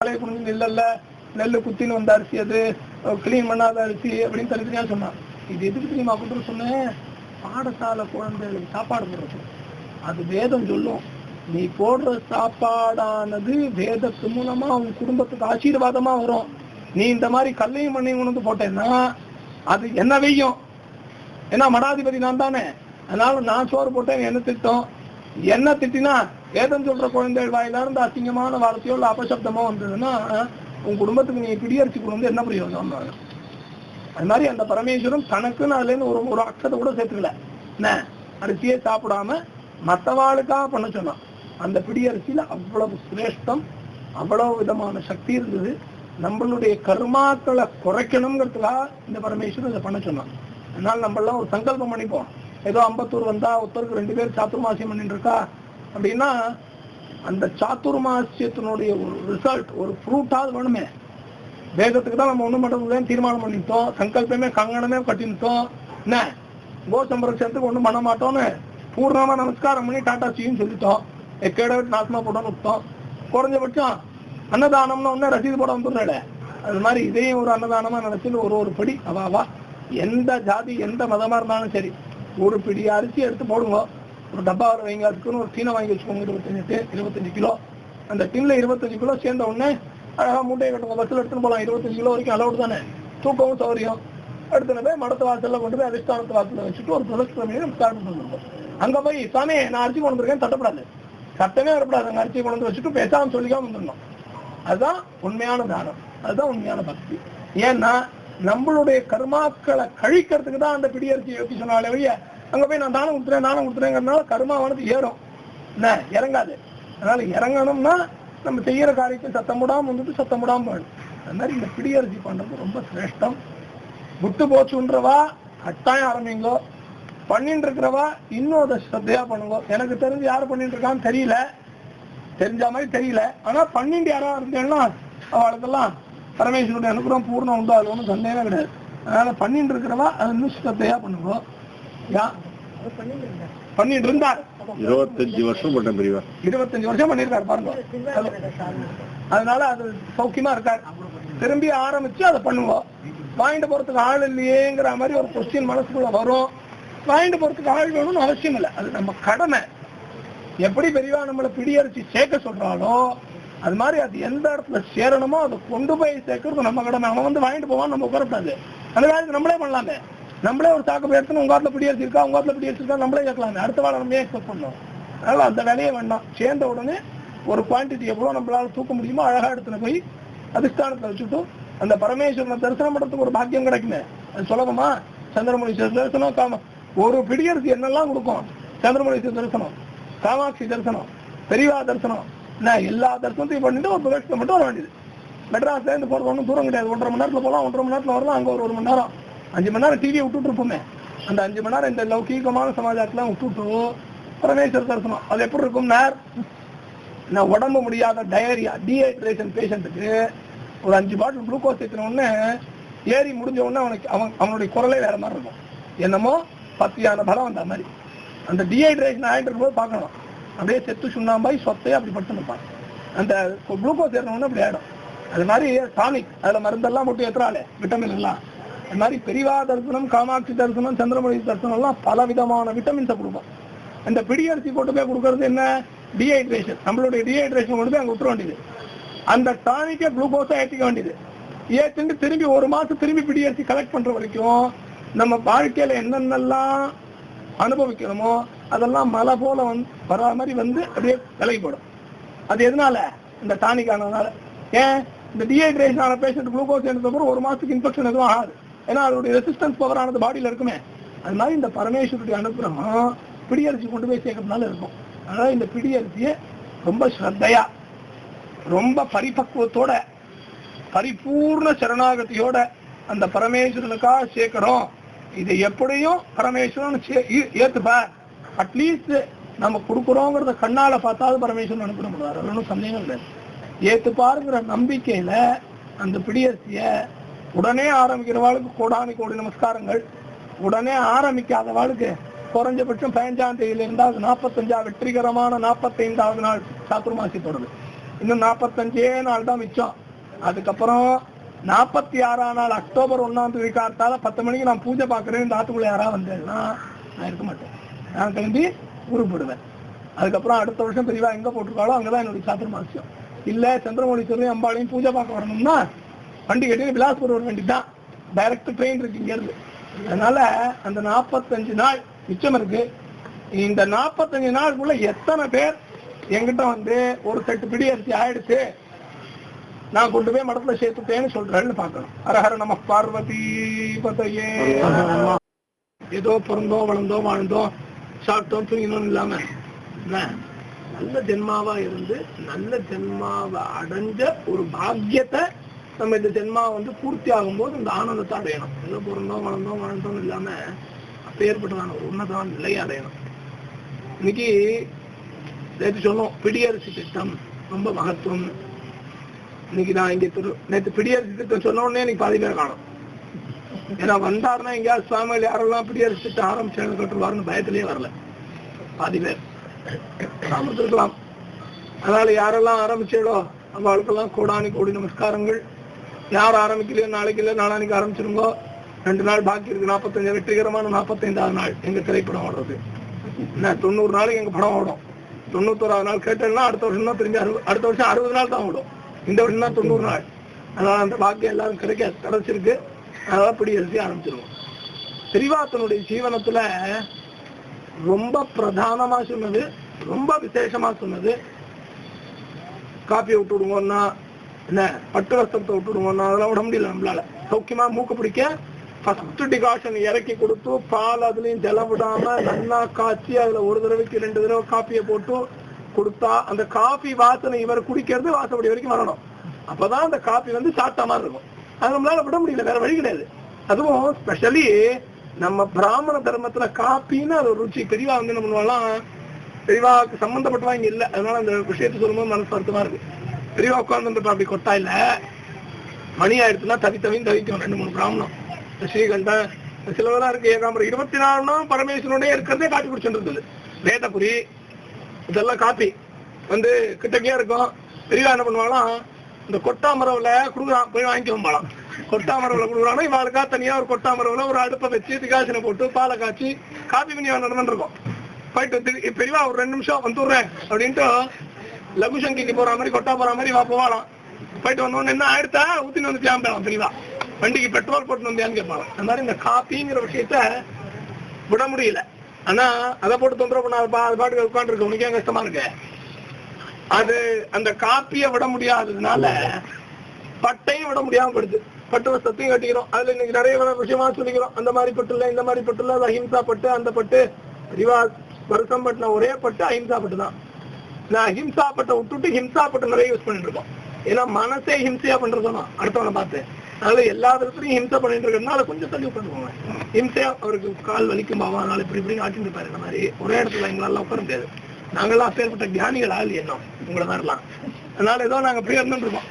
புரிஞ்சு நெல்ல நெல்லு குத்தின்னு வந்த அரிசி, அது கிளீன் பண்ணாத அரிசி அப்படின்னு தனித்தனியா சொன்னான். இது எதுக்கு தெரியுமா அப்படின்னு சொன்னேன்? பாடசாலை குழந்தைகளுக்கு சாப்பாடு போடுறது. அது வேதம் சொல்லும், நீ போடுற சாப்பாடானது வேதத்து மூலமா அவங்க குடும்பத்துக்கு ஆசீர்வாதமா வரும். நீ இந்த மாதிரி கல்லையும் மண்ணையும் உணர்ந்து போட்டேன்னா அது என்ன வெய்யும்? ஏன்னா மடாதிபதி நான் தானே, அதனால நான் சோறு போட்டேன் என்ன திட்டம்? என்ன திட்டினா வேதம் சொல்ற குழந்தைகள் வாயில இருந்து அசிங்கமான வார்த்தையோ இல்ல அபசப்தமோ வந்ததுன்னா உன் குடும்பத்துக்கு நீ பிடியரிசி கொண்டு வந்து என்ன பிரயோஜனம்? அது மாதிரி அந்த பரமேஸ்வரன் தனக்குன்னு அதுல இருந்து ஒரு அக்ஷத்தை கூட சேர்த்துக்கல. என்ன அரிசியே சாப்பிடாம மற்றவாளுக்காக பண்ண சொன்னான். அந்த பிடியரிசியில அவ்வளவு சிரேஷ்டம், அவ்வளவு விதமான சக்தி இருந்தது. நம்மளுடைய கர்மாக்களை குறைக்கணுங்கிறதுக்காக இந்த பரமேஸ்வரன் இதை பண்ண சொன்னான். அதனால நம்ம எல்லாம் ஒரு சங்கல்பம் பண்ணிப்போம். ஏதோ அம்பத்தூர் வந்தா ஒருத்தருக்கு 2 பேர் சாத்துர்மாசியம் பண்ணிட்டு இருக்கா அப்படின்னா அந்த சாத்துர்மாசியத்தினுடைய ஒரு ரிசல்ட், ஒரு ஃப்ரூட்டாவது வேணுமே. வேதத்துக்கு தான் நம்ம ஒண்ணு மட்டும் தீர்மானம் பண்ணிட்டோம், சங்கல்பமே கங்கணமே கட்டிட்டோம். என்ன கோ சம்பரட்சத்துக்கு ஒண்ணும் பண்ண மாட்டோம்னு பூர்ணமா நமஸ்காரம் பண்ணி டாடா சின்னு சொல்லிட்டோம். எக்கேட நாசமா போட்டோம்னு விட்டோம். குறைஞ்சபட்சம் அன்னதானம்னு ஒண்ணு ரசீது போட வந்துடுறாள். அது மாதிரி இதையும் ஒரு அன்னதானமா நினைச்சு ஒரு படி அவாவா எந்த ஜாதி எந்த மதமா இருந்தாலும் சரி ஒரு பிடி அரிசி எடுத்து போடுங்க. ஒரு டப்பா வைங்க, அதுக்குன்னு ஒரு டீனை வாங்கி வச்சுக்கோங்க. 25 கிலோ. அந்த டின்ல 25 கிலோ சேர்ந்த உடனே அழகா மூட்டையை கட்டுங்க, பஸ்ல எடுத்துன்னு போகலாம். 25 கிலோ வரைக்கும் அலவுட் தானே, தூக்கவும் சௌரியம். எடுத்துன்னு போய் மடத்து வாசல்ல கொண்டு போய் அதிஷ்டானத்து வாசல்ல வச்சுட்டு ஒரு பிரதட்சணமே ஸ்டார்ட் பண்ணிருந்தோம். அங்க போய் சாமி நான் அரிசி கொண்டு வந்திருக்கேன் தட்டப்படாது, சட்டமே வரப்படாது. அங்க அரிசி கொண்டு வந்து வச்சுட்டு பேசாம சொல்லிக்காம வந்துடணும். அதுதான் உண்மையான தானம், அதுதான் உண்மையான பக்தி. ஏன்னா நம்மளுடைய கர்மாக்களை கழிக்கிறதுக்கு தான் அந்த பிடியரிசி யோகி சொன்னாலே வழிய அங்க போய் நான் தானம் கொடுத்துறேங்கிறதுனால கர்மாவானது ஏறும், என்ன இறங்காது. அதனால இறங்கணும்னா நம்ம செய்யற காரியத்தை சத்தம் போடாம வந்துட்டு சத்தம் போடாம வேணும். அது மாதிரி இந்த பிடியரிசி பண்றது ரொம்ப சிரேஷ்டம். விட்டு போச்சுன்றவா கட்டாயம் ஆரம்பிங்கோ, பண்ணிட்டு இருக்கிறவா இன்னும் அதை ஸ்ரத்தையா பண்ணுங்க. எனக்கு தெரிஞ்சு யாரு பண்ணிட்டு இருக்கான்னு தெரியல, தெரிஞ்ச மாதிரி தெரியல. ஆனா பண்ணிட்டு யாரா இருந்தேன்னா அவளுக்கெல்லாம் பரமேஸ்வருடைய அனுகிரகம் பூர்ணம் உண்டோ, அது ஒன்றும் சந்தேகமே கிடையாது. அதனால பண்ணிட்டு இருக்கிறவா அது இன்னும் ஸ்ரத்தையா பண்ணுங்க. பண்ணிட்டு இருந்தார் 25 வருஷம் பண்ண 25 வருஷம் பண்ணிருக்காரு பாருங்க. அதனால அது சௌக்கியமா இருக்காரு. திரும்பி ஆரம்பிச்சு அதை பண்ணுவோம். வாங்கிட்டு போறதுக்கு ஆள் இல்லையேங்கிற மாதிரி ஒரு கொஸ்டின் மனசுக்குள்ள வரும். வாங்கிட்டு போறதுக்கு ஆள் வேணும்னு அவசியம் இல்லை, அது நம்ம கடமை. எப்படி பெரியவா நம்மளை பிடியரிசி சேர்க்க சொல்றாலோ அது மாதிரி அது எந்த இடத்துல சேரணுமோ அதை கொண்டு போய் சேர்க்கறது நம்ம கடமை. அவன் வந்து வாங்கிட்டு போவான், நம்ம உட்காரப்படாது. அந்த வேலைக்கு நம்மளே பண்ணலாமே. நம்மளே ஒரு சாக்கு போய் எடுத்து உங்க காலத்துல பிடியரிசி இருக்கா, உங்க காலத்துல பிடியரிசி இருக்கா நம்மளே கேட்கலாமே. அடுத்த வாரம் நம்ம எக்ஸ்பெக்ட் பண்ணோம். அதனால அந்த வேலையே வேண்டாம். சேர்ந்த உடனே ஒரு குவான்டிட்டி எவ்வளவு நம்மளால தூக்க முடியுமோ அழகா எடுத்துன்னு போய் அதிஷ்டானத்தை வச்சுட்டு அந்த பரமேஸ்வரனை தரிசனம் பண்றதுக்கு ஒரு பாக்கியம் கிடைக்குமே. அது சுலபமா? சந்திரமொழி தரிசனம், ஒரு பிடியரிசி என்னெல்லாம் கொடுக்கும். சந்திரமொழி தரிசனம், காமாட்சி தரிசனம், பெரியவா தரிசனம், எல்லா தரிசனத்தையும் பண்ணிட்டு ஒரு பிரதட்சணம் மட்டும் வர வேண்டியது. மெட்ராஸ்ல இருந்து போறது ஒன்றும் தூரம் கிடையாது. 1.5 மணி நேரத்துல போகலாம், 1.5 மணி நேரத்துல வரலாம். அங்க ஒரு 1 மணி நேரம், 5 மணி நேரம் டிவியை விட்டுட்டு இருப்போமே. அந்த 5 மணி நேரம் இந்த லௌகீகமான சமாஜாக்கெல்லாம் விட்டுட்டு பரமேஸ்வர தரிசனம் அது எப்படி இருக்கும்? நான் உடம்பு முடியாத டயரியா டீஹைட்ரேஷன் பேஷண்ட்டுக்கு ஒரு 5 பாட்டில் குளுக்கோஸ் ஏற்றின உடனே ஏறி முடிஞ்ச உடனே அவனுடைய குரலே வேற மாதிரி இருக்கும். என்னமோ 10 யான பலம் வந்த மாதிரி. அந்த டீஹைட்ரேஷன் ஆகிட்டு இருக்கும்போது பார்க்கணும், அப்படியே செத்து சுண்ணாம்பாய் சொத்தையே அப்படி பட்டு நிற்பான். அந்த குளுக்கோஸ் ஏறினோடனே அப்படி ஆயிடும். அது மாதிரி டானிக் அதுல மருந்தெல்லாம் போட்டு ஏற்றுறாளே, விட்டமின் எல்லாம். அது மாதிரி பெரியவா தரிசனம், காமாட்சி தரிசனம், சந்திரமொழி தரிசனம் எல்லாம் பல விதமான விட்டமின்ஸை கொடுக்கும். அந்த பிடியரிசி போட்டு போய் கொடுக்கறது என்ன? டீஹைட்ரேஷன். நம்மளுடைய டீஹைட்ரேஷன் கொண்டு போய் அங்கே விட்டுற வேண்டியது. அந்த டானிக்கை குளுக்கோஸா ஏற்றிக்க வேண்டியது. ஏற்றிட்டு திரும்பி 1 மாசம் திரும்பி பிடியரிசி கலெக்ட் பண்ற வரைக்கும் நம்ம வாழ்க்கையில என்னென்னலாம் அனுபவிக்கணுமோ அதெல்லாம் மழை போல வரா மாதிரி வந்து அப்படியே விலகி போடும். அது எதனால? இந்த டானிக் ஆனதுனால. ஏன்? இந்த டீஹைட்ரேஷன் ஆன பேஷண்ட் குளுக்கோஸ் எடுத்தப்பறம் 1 மாசத்துக்கு இன்ஃபெக்ஷன் எதுவும் ஆகாது. ஏன்னா அதோடைய ரெசிஸ்டன்ஸ் பவர் ஆனது பாடியில இருக்குமே. அது மாதிரி இந்த பரமேஸ்வருடைய அனுகிரகம் பிடியரிசி கொண்டு போய் சேர்க்கறதுனால இருக்கும். அதனால இந்த பிடியரிசியை ரொம்ப ஸ்ரத்தையா, ரொம்ப பரிபக்குவத்தோட, பரிபூர்ண சரணாகதியோட அந்த பரமேஸ்வரனுக்காக சேர்க்கிறோம். இதை எப்படியும் பரமேஸ்வரன் ஏத்துப்பார். அட்லீஸ்ட் நம்ம கொடுக்குறோங்கிறத கண்ணால பார்த்தாவது பரமேஸ்வரன் அனுப்பிடுவார். அது ஒன்றும் சந்தேகம் இல்லை. ஏத்துப்பாருங்கிற நம்பிக்கையில அந்த பிடியரிசிய உடனே ஆரம்பிக்கிறவாளுக்கு கோடானி கோடி நமஸ்காரங்கள். உடனே ஆரம்பிக்காதவாளுக்கு குறைஞ்சபட்சம் 15ஆம் தேதியில இருந்தால் 45 வெற்றிகரமான 45வது நாள் சாத்துர்மாசி தொடருது. இன்னும் 45 நாள் தான் மிச்சம். அதுக்கப்புறம் 46ஆம் நாள் அக்டோபர் 1ஆம் தேதி காத்தால 10 மணிக்கு நான் பூஜை பார்க்கறேன். இந்த ஆத்துக்குள்ள யாராவது வந்தேன்னா நான் இருக்க மாட்டேன், நான் கிளம்பி ஊருக்கு போடுவேன். அதுக்கப்புறம் அடுத்த வருஷம் பெரியவா எங்க போட்டிருக்காளோ அங்கதான் என்னுடைய சாத்திரமாசியம். இல்ல சந்திரமௌலீஸ்வரரையும் அம்பாளையும் பூஜை பார்க்க வரணும்னா வண்டி கட்டி விலாஸ்பூர் வர வேண்டிதான், டைரக்ட் ட்ரெயின் இருக்கு இங்க இருந்து. அதனால அந்த 45 நாள் மிச்சம் இருக்கு. இந்த 45 நாளுக்குள்ள எத்தனை பேர் என்கிட்ட வந்து ஒரு செட்டு பிடி அரிசி ஆயிடுச்சு நான் கொண்டு போய் மடத்துல சேர்த்துட்டேன்னு சொல்றேன்னு பார்க்கணும். ஹரஹர நம பார்வதி பதையே. ஏதோ பிறந்தோம் வளர்ந்தோம் வாழ்ந்தோம் சாப்பிட்டோம் தூங்கினோம் இல்லாம நல்ல ஜென்மாவா இருந்து நல்ல ஜென்மாவை அடைஞ்ச ஒரு பாக்கியத்தை நம்ம இந்த ஜென்மா வந்து பூர்த்தி ஆகும் போது இந்த ஆனந்தத்தை அடையணும். ஏதோ பிறந்தோம் வளர்ந்தோம் வாழ்ந்தோம் இல்லாம அப்பேற்பட்டதான ஒரு உன்னதமான நிலையை அடையணும். இன்னைக்கு நேற்று சொன்னோம் பிடியரசு திட்டம் ரொம்ப மகத்துவம். இன்னைக்கு நான் இங்க நேற்று பிடியரசு திட்டம் சொன்ன உடனே இன்னைக்கு பாதி பேர் காணும். ஏன்னா வந்தாருன்னா எங்கேயாவது சுவாமிகள் யாரெல்லாம் பிடியரசு திட்டம் ஆரம்பிச்சு கட்டுருவாருன்னு பயத்திலேயே வரல பாதி பேர் இருக்கலாம். அதனால யாரெல்லாம் ஆரம்பிச்சோ அவளுக்கெல்லாம் கோடானி கோடி நமஸ்காரங்கள். யார் ஆரம்பிக்கலையோ நாளைக்கு இல்லை நாளானிக்கு ஆரம்பிச்சிருங்கோ. 2 நாள் பாக்கி இருக்கு. 45 வெற்றிகரமான 45வது நாள் எங்க திரைப்படம் ஓடுறது. 90 நாளைக்கு எங்க படம் ஓடும். 91வது நாள் கேட்டேன்னா அடுத்த வருஷம் தான் திரும்பி அடுத்த வருஷம் 60 நாள் தான் ஓடும். இந்த வருஷம் தான் 90 நாள். அதனால அந்த பாக்கியம் எல்லாரும் கிடைச்சிருக்கு. அதனால பிடியரசி ஆரம்பிச்சிருவோம். பெரியவாத்தனுடைய ஜீவனத்துல ரொம்ப பிரதானமா சொன்னது, ரொம்ப விசேஷமா சொன்னது, காப்பியை விட்டு விடுவோம்னா என்ன, பட்டு வஸ்திரத்தை விட்டு விடுவோம்னா அதெல்லாம் விட முடியல நம்மளால. சௌக்கியமா மூக்க பிடிக்க ஃபர்ஸ்ட் டிகாஷன் இறக்கி கொடுத்து பால் அதுலயும் ஜலம் விடாம நல்லா காய்ச்சி அதுல ஒரு தடவைக்கு 2 தடவை காப்பியை போட்டு கொடுத்தா அந்த காபி வாசனை இவர் குடிக்கிறது வாசப்படி வரைக்கும் வரணும். அப்பதான் அந்த காபி வந்து சாப்பிட்ட மாதிரி இருக்கும். அது நம்மளால விட முடியல, வேற வழி கிடையாது. அதுவும் ஸ்பெஷலி நம்ம பிராமண தர்மத்துல காப்பின்னு அது ஒரு ருச்சி. பெரியவா வந்து என்ன பண்ணுவாங்கலாம், பெரியவாக்கு சம்பந்தப்பட்டவா இங்க இல்ல, அதனால அந்த விஷயத்தை சொல்லும்போது மனசு வருத்தமா இருக்கு. பெரியவா உட்கார்ந்து அப்படி கொட்டா இல்ல மணி ஆயிடுச்சுன்னா தவித்தவின்னு தவிக்கும் 2-3 பிராமணம். ஸ்ரீகண்டன் சிலவெல்லாம் இருக்கு. ஏகாம்பரம் 24 நாள் பரமேஸ்வரனோட இருக்கிறதே காப்பி குடிச்சுட்டு இருந்தது. வேதபுரி இதெல்லாம் காப்பி வந்து கிட்டக்கையா இருக்கும். பெரியவா என்ன பண்ணுவாங்களாம், இந்த கொட்டாமரவுல குடுக்குறான் போய் வாங்கிக்க போலாம். கொட்டாமரவுல குடுக்குறாங்கன்னா இவாளுக்கா தனியா ஒரு கொட்டாமரவுல ஒரு அடுப்பை வச்சு திகாசனை போட்டு பாலை காய்ச்சி காப்பி பண்ணி நடந்துருக்கும். போயிட்டு பெரியவா ஒரு 2 நிமிஷம் வந்துடுறேன் அப்படின்ட்டு லகுசங்கிக்கு போற மாதிரி கொட்டா போற மாதிரி வா போவாளாம். போயிட்டு வந்தோன்னு என்ன ஆயிடுத்தா ஊத்தின்னு வந்து தேம்பலாம் பெரியவா, வண்டிக்கு பெட்ரோல் போட்டு வந்தியான்னு கேட்பாங்க. அந்த மாதிரி இந்த காப்பிங்கிற விஷயத்த விட முடியல. ஆனா அதை போட்டு தொந்தரவு பண்ண அது பாட்டுக்கு உட்காந்து இருக்கு. உனக்கே கஷ்டமா இருக்கு. அது அந்த காப்பியை விட முடியாததுனால பட்டையும் விட முடியாம படுது. பட்டு வசத்தையும் கட்டிக்கிறோம். அதுல இன்னைக்கு நிறைய விஷயமா சொல்லிக்கிறோம். அந்த மாதிரி பட்டு இல்ல இந்த மாதிரி பட்டு இல்ல, அது அஹிம்சா பட்டு. அந்த பட்டு பெரியவா வருஷம் பட்டுன ஒரே பட்டு அஹிம்சா பட்டு தான். நான் அஹிம்சா பட்டை விட்டுட்டு ஹிம்சா பட்டு நிறைய யூஸ் பண்ணிட்டு இருக்கோம். ஏன்னா மனசே ஹிம்சையா பண்றதுனா அடுத்தவனை பார்த்து. அதனால எல்லா விதத்துலையும் ஹிம்சை பண்ணிட்டு இருக்கிறதுனால கொஞ்சம் தள்ளி உட்காந்துக்கோங்க. ஹிம்சையா அவருக்கு கால் வலிக்கும் பாவா, அதனால இப்படி இப்படி ஆட்டிட்டு இருப்பாரு. இந்த மாதிரி ஒரே இடத்துல எங்களால உட்கார முடியாது. நாங்கெல்லாம் அப்பேற்பட்ட ஞானிகள் ஆள் என்ன உங்களை மாதிரிலாம். அதனால ஏதோ நாங்க அப்படியே இருந்துட்டு இருக்கோம்.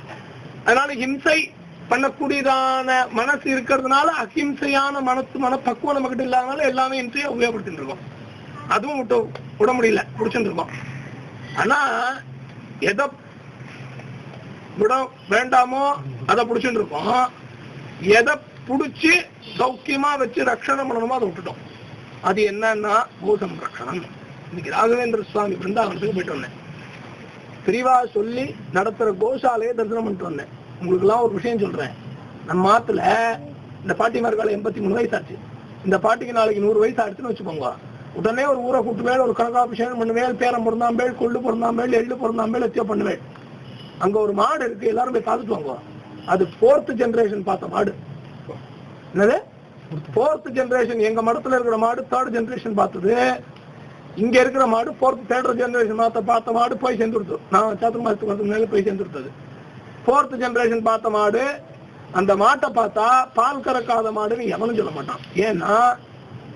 அதனால ஹிம்சை பண்ணக்கூடியதான மனசு இருக்கிறதுனால அஹிம்சையான மனப்பக்குவம் நம்ம கிட்ட இல்லாதனால எல்லாமே ஹிம்சையா உபயோகப்படுத்திட்டு இருக்கோம். அதுவும் விட முடியல, பிடிச்சிட்டு இருக்கோம். ஆனா எதை விட வேண்டாமோ அதை பிடிச்சிட்டு இருக்கோம். எதை புடிச்சு சௌக்கியமா வச்சு ரட்சணம் பண்ணணுமோ அதை விட்டுட்டோம். அது என்னன்னா பூசம் ரட்சணம். இன்னைக்கு ராகவேந்திர சுவாமி பிருந்தாவனத்துக்கு போயிட்டு வந்தேன். பிரிவா சொல்லி நடத்துற கோசாலையை தரிசனம் பண்ணிட்டு வந்தேன். உங்களுக்கு எல்லாம் ஒரு விஷயம் சொல்றேன். நம்ம மாத்துல இந்த பாட்டிமார்கால 83 வயசு ஆச்சு. இந்த பாட்டிக்கு நாளைக்கு 100 வயசு ஆச்சுன்னு வச்சுக்கோங்க. உடனே ஒரு ஊரை கூட்டு மேல் ஒரு கனகாபிஷேகம் பண்ணுவேன். பேரம் பிறந்தாம்பேள், கொள்ளு பிறந்தாம்பேள், எள்ளு பிறந்தாம்பேள் எத்தியோ பண்ணுவேன். அங்க ஒரு மாடு இருக்கு, எல்லாரும் போய் பார்த்துட்டு வாங்க. அது 4th ஜெனரேஷன் பார்த்த மாடு. என்னது 4th ஜெனரேஷன்? எங்க மடத்துல இருக்கிற மாடு 3rd ஜெனரேஷன் பார்த்தது. இங்க இருக்கிற மாடு 3rd ஜெனரேஷன் பார்த்த மாடு போய் சேர்ந்துருது. நான் சாத்திர மாசத்துக்கு வந்து மேல போய் சேர்ந்துருத்தது. 4th ஜெனரேஷன் பார்த்த மாடு. அந்த மாட்டை பார்த்தா பால் கறக்காத மாடுன்னு எவனும் சொல்ல மாட்டான். ஏன்னா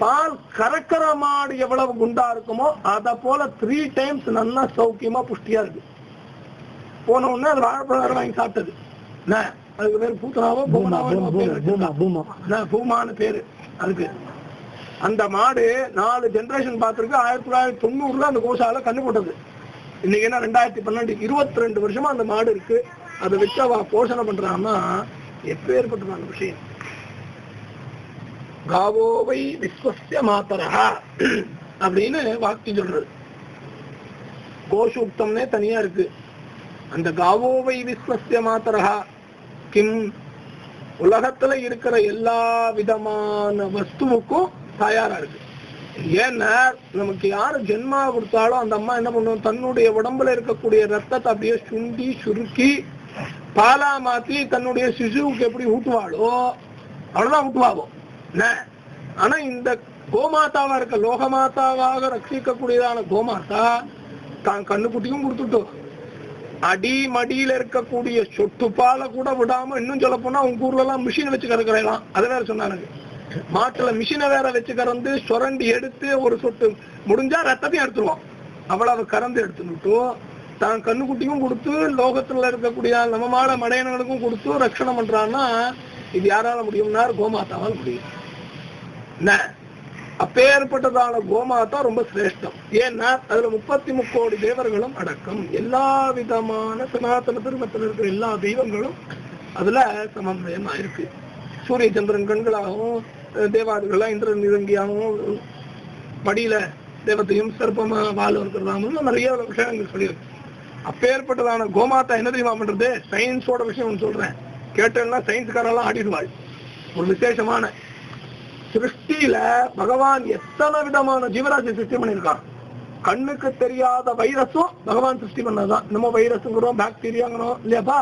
பால் கறக்கிற மாடு எவ்வளவு குண்டா இருக்குமோ அத போல 3 டைம்ஸ் நல்லா சௌக்கியமா புஷ்டியா இருக்கு. போன உடனே அது வாழைப்பழம் வாங்கி சாப்பிட்டது. அதுக்கு பேரு பூத்தனாவோ பூமான்னு பேரு அதுக்கு. அந்த மாடு 4 ஜெனரேஷன் பார்த்திருக்கு. 1990 அந்த கோசால கண்ணு போட்டது. இன்னைக்கு என்ன 2012, 22 வருஷமா அந்த மாடு இருக்கு. அதை வச்சு அவ போஷணை பண்றான்னா எப்பேற்பட்ட விஷயம். காவோவை விஸ்வஸ்ய மாதரா அப்படின்னு வாக்கியம் சொல்றது. கோஷூக்தம்னே தனியா இருக்கு. அந்த காவோவை விஸ்வஸ்ய மாதரா கிம், உலகத்துல இருக்கிற எல்லா விதமான வஸ்துவுக்கும் தயாரா இருக்கு. ஏன்னா நமக்கு யாரு ஜென்மா கொடுத்தாலும் அந்த அம்மா என்ன பண்ணுவோம், தன்னுடைய உடம்புல இருக்கக்கூடிய ரத்தத்தை அப்படியே சுண்டி சுருக்கி பாலா மாத்தி தன்னுடைய சிசுவுக்கு எப்படி ஊட்டுவாளோ அவ்வளவுதான் ஊட்டுவாகும். ஆனா இந்த கோமாதாவா இருக்க லோகமாதாவாக ரட்சிக்கக்கூடியதான கோமாதா தான் கண்ணுக்குட்டியும் கொடுத்துட்டோம். அடி மடியில இருக்கக்கூடிய சொட்டு பாலை கூட விடாம, இன்னும் சொல்ல போனா உங்க ஊர்ல எல்லாம் மிஷின் வச்சு கறக்கலாம். அதை வேற சொன்னாங்க. மாட்டுல மிஷினை வேற வச்சு கறந்து சுரண்டி எடுத்து ஒரு சொட்டு முடிஞ்சா ரத்தத்தையும் எடுத்துருவோம். அவ்வளவு கறந்து எடுத்துட்டு தான் கண்ணுக்குட்டியும் கொடுத்து லோகத்துல இருக்கக்கூடிய நம்ம மாட மடையனங்களுக்கும் கொடுத்து ரட்சணம் பண்றான்னா இது யாரால முடியும்னா கோமாதாவால் முடியும். அப்பேற்பட்டதான கோமாதா ரொம்ப சிரேஷ்டம். ஏன்னா அதுல 33 கோடி தேவர்களும் அடக்கம். எல்லா விதமான சனாதன தர்மத்தில் இருக்கிற எல்லா தெய்வங்களும் அதுல சமன்வயமா இருக்கு. சூரிய சந்திரன் கண்களாகவும் தேவாதிகளா இந்திரன் நிரங்கியாகவும் மடியில தேவத்தையும் சிறப்பமா வாழ இருக்கிறதாகவும் நிறைய விஷயங்கள் சொல்லியிருக்கு. அப்பேற்பட்டதான கோமாதா என்ன தெரியுமா பண்றது? சயின்ஸோட விஷயம் சொல்றேன், கேட்டேன்னா சயின்ஸ்காரெல்லாம் ஆடிடுவாள். ஒரு விசேஷமான சிருஷ்டியில பகவான் எத்தனை விதமான ஜீவராசி சிருஷ்டி பண்ணிருக்கான். கண்ணுக்கு தெரியாத வைரஸும் பகவான் சிருஷ்டி பண்ணதுதான். நம்ம வைரஸுங்கிறோம், பாக்டீரியாங்கிறோம் இல்லையாப்பா,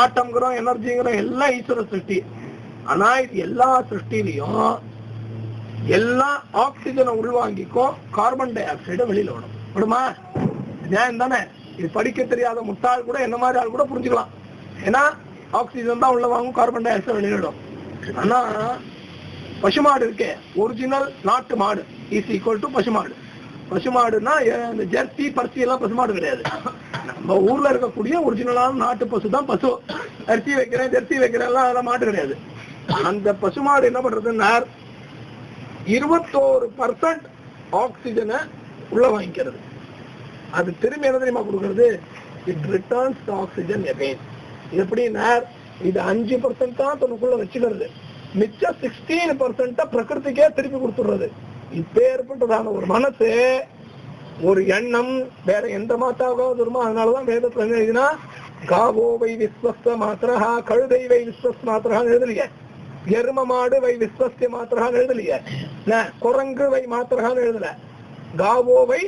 ஆட்டம்ங்கிறோம், எனர்ஜிங்கிறோம், எல்லாம் ஈஸ்வர சிருஷ்டி. ஆனா இது எல்லா சிருஷ்டிலையும் எல்லாம் ஆக்சிஜனை உள்வாங்கிக்கும், கார்பன் டை ஆக்சைடை வெளியில விடும். விடுமா? நியாயம் தானே? இது படிக்க தெரியாத முட்டாள் கூட என்ன மாதிரி ஆள் கூட புரிஞ்சுக்கலாம். ஏன்னா ஆக்சிஜன் தான் உள்ள வாங்கும், கார்பன் டை ஆக்சைடு வெளியிடும். ஆனா பசுமாடு இருக்கே, ஒரிஜினல் நாட்டு மாடு இஸ் ஈக்குவல் டு பசுமாடு. பசுமாடுன்னா இந்த ஜெர்சி பர்சி எல்லாம் பசுமாடு கிடையாது. நம்ம ஊர்ல இருக்கக்கூடிய ஒரிஜினலான நாட்டு பசு தான் பசு. அரிசி வைக்கிறேன் ஜெர்சி வைக்கிறேன் எல்லாம் அதெல்லாம் மாடு கிடையாது. அந்த பசுமாடு என்ன பண்றதுன்னா 21% ஆக்சிஜனை உள்ள வாங்கிக்கிறது. அது திரும்பி என்ன தெரியுமா கொடுக்கறது? It returns oxygen again. எப்படின்னா இது 5% தான் தனக்குள்ள வச்சுக்கிறது, மிச்ச 16% பிரகிருதிக்கே திருப்பி கொடுத்துடுறது. இப்ப ஏற்பட்டதான ஒரு மனசு, ஒரு எண்ணம் வேற எந்த மாத்தாவாவது வருமோ. அதனாலதான் வேதத்துல என்ன எழுதினா காவோ வை விஸ்வஸ்த மாத்திரஹா, கழுதை வை விஸ்வஸ் மாத்திரஹான்னு எழுதலையே, எரும மாடு வை விஸ்வஸ்த மாத்திரஹான்னு எழுதலையே, குரங்கு வை மாத்திரஹான்னு எழுதல, காவோ வை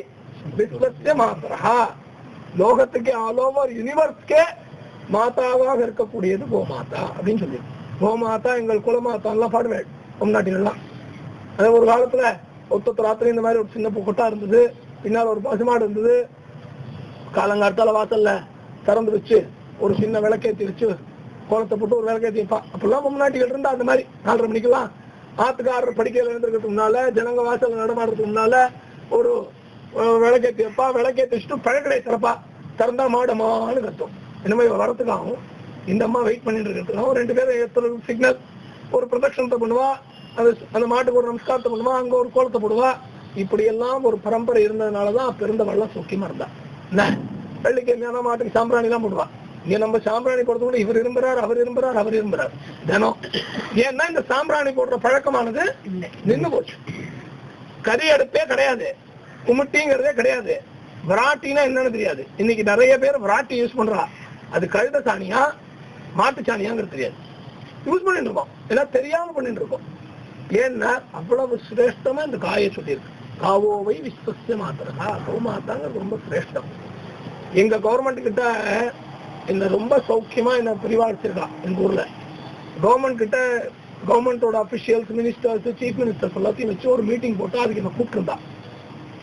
விஸ்வஸ்த மாத்திரஹா. லோகத்துக்கு ஆல் ஓவர் யூனிவர்ஸ்கே மாதாவாக இருக்கக்கூடியது கோமாதா அப்படின்னு சொல்லி. கோமாதா எங்கள் குலமாதா எல்லாம் பாடுவேன் தமிழ்நாட்டிலாம். அது ஒரு காலத்துல ஒத்த ராத்திரி இந்த மாதிரி ஒரு சின்ன கொட்டா இருந்தது, பின்னால் ஒரு பசுமாடு இருந்தது. காலங்காலத்தால வாசல்ல திறந்து வச்சு ஒரு சின்ன விளக்கேற்றி வச்சு கோலத்தை போட்டு ஒரு விளக்கேற்றி வைப்பான். அப்பெல்லாம் முன்னாட்டிகள் இருந்தா அந்த மாதிரி 4:30 மணிக்கெல்லாம் ஆத்துக்காரர் படிக்கையில எழுந்திருக்கிறதுக்கு முன்னால, ஜனங்க வாசல்ல நடமாடுறதுக்கு முன்னால ஒரு விளக்கேற்றி வைப்பா. விளக்கேற்றி வச்சுட்டு பழக்கடை திறப்பா. திறந்தா மாடமானு கத்தும். இந்த மாதிரி வரத்துக்காகவும் இந்த அம்மா வெயிட் பண்ணிட்டு இருக்கிறதுக்காகவும் 2 பேரும் சிக்னல் ஒரு பிரதட்சணத்தை பண்ணுவா. அது அந்த மாட்டுக்கு ஒரு நமஸ்காரத்தை பண்ணுவா, அங்க ஒரு கோலத்தை போடுவா. இப்படி எல்லாம் ஒரு பரம்பரை இருந்ததுனாலதான் பிறந்தவெல்லாம் சௌக்கியமா இருந்தா. என்ன வெள்ளிக்கிழமையான மாட்டுக்கு சாம்பிராணி எல்லாம் போடுவா. இங்க நம்ம சாம்பிராணி போடுறது கூட இவர் விரும்புறார், அவர் விரும்புறார், அவர் விரும்புறார் தினம். ஏன்னா இந்த சாம்பிராணி போடுற பழக்கமானது நின்று போச்சு. கறி அடுப்பே கிடையாது, குமிட்டிங்கிறதே கிடையாது. விராட்டினா என்னன்னு தெரியாது. இன்னைக்கு நிறைய பேர் விராட்டி யூஸ் பண்றா. அது கழுத சாணியா மாட்டு சாணியாங்கிறது தெரியாது, யூஸ் பண்ணிட்டு இருக்கோம். எல்லாம் தெரியாம பண்ணிட்டு இருக்கோம். ஏன்னா அவ்வளவு சிரேஷ்டமா இந்த காயை சொல்லியிருக்கு. காவோவை விஸ்வஸ்ய மாத்திரா, கௌமாதாங்கிறது ரொம்ப சிரேஷ்டம். எங்க கவர்மெண்ட் கிட்ட என்ன ரொம்ப சௌக்கியமா என்ன பிரிவாடிச்சிருக்கா. எங்க ஊர்ல கவர்மெண்ட் கிட்ட கவர்மெண்டோட அபிஷியல்ஸ், மினிஸ்டர்ஸ், சீஃப் மினிஸ்டர்ஸ் எல்லாத்தையும் வச்சு ஒரு மீட்டிங் போட்டு அதுக்கு என்ன கூப்பிட்டுருந்தா.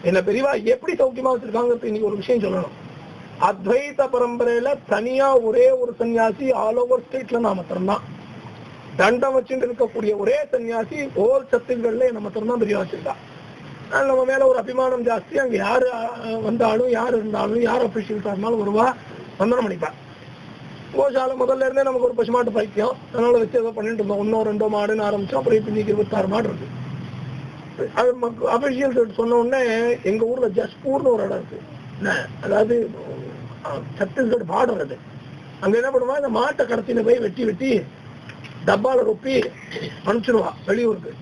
என்ன பெரியவா எப்படி சௌக்கியமா வச்சிருக்காங்க இன்னைக்கு ஒரு விஷயம் சொல்லணும். அத்வைத பரம்பரையில தனியா ஒரே ஒரு சன்னியாசி ஆல் ஓவர் ஸ்டேட்ல நாம திறந்தான். தண்டம் வச்சுட்டு இருக்கக்கூடிய ஒரே சன்னியாசி ஓல் சத்துகள்ல நம்ம திறந்தான் பெரியவா வச்சிருக்கா. நம்ம மேல ஒரு அபிமானம் ஜாஸ்தி. அங்க யாரு வந்தாலும் யாரு இருந்தாலும் யார் அபிஷியல்ஸா இருந்தாலும் வருவா, வந்தனம் பண்ணிப்பா. கோஷால முதல்ல இருந்தே நமக்கு ஒரு பசுமாட்டு பைத்தியம். அதனால வச்சு ஏதோ பண்ணிட்டு இருந்தோம். 1-2 மாடுன்னு ஆரம்பிச்சோம். அப்புறம் இப்ப இன்னைக்கு 26 மாடு இருக்கு. அது அபிஷியல்ஸ் சொன்ன உடனே எங்க ஊர்ல ஜஸ்பூர்னு ஒரு இடம் இருக்கு. அதாவது சத்தீஸ்கர் பார்டர் அது. அங்க என்ன பண்ணுவா, இந்த மாட்டை கடத்தின போய் வெட்டி வெட்டி டப்பால ரொப்பி அனுப்பிச்சிடுவா வெளியூருக்கு.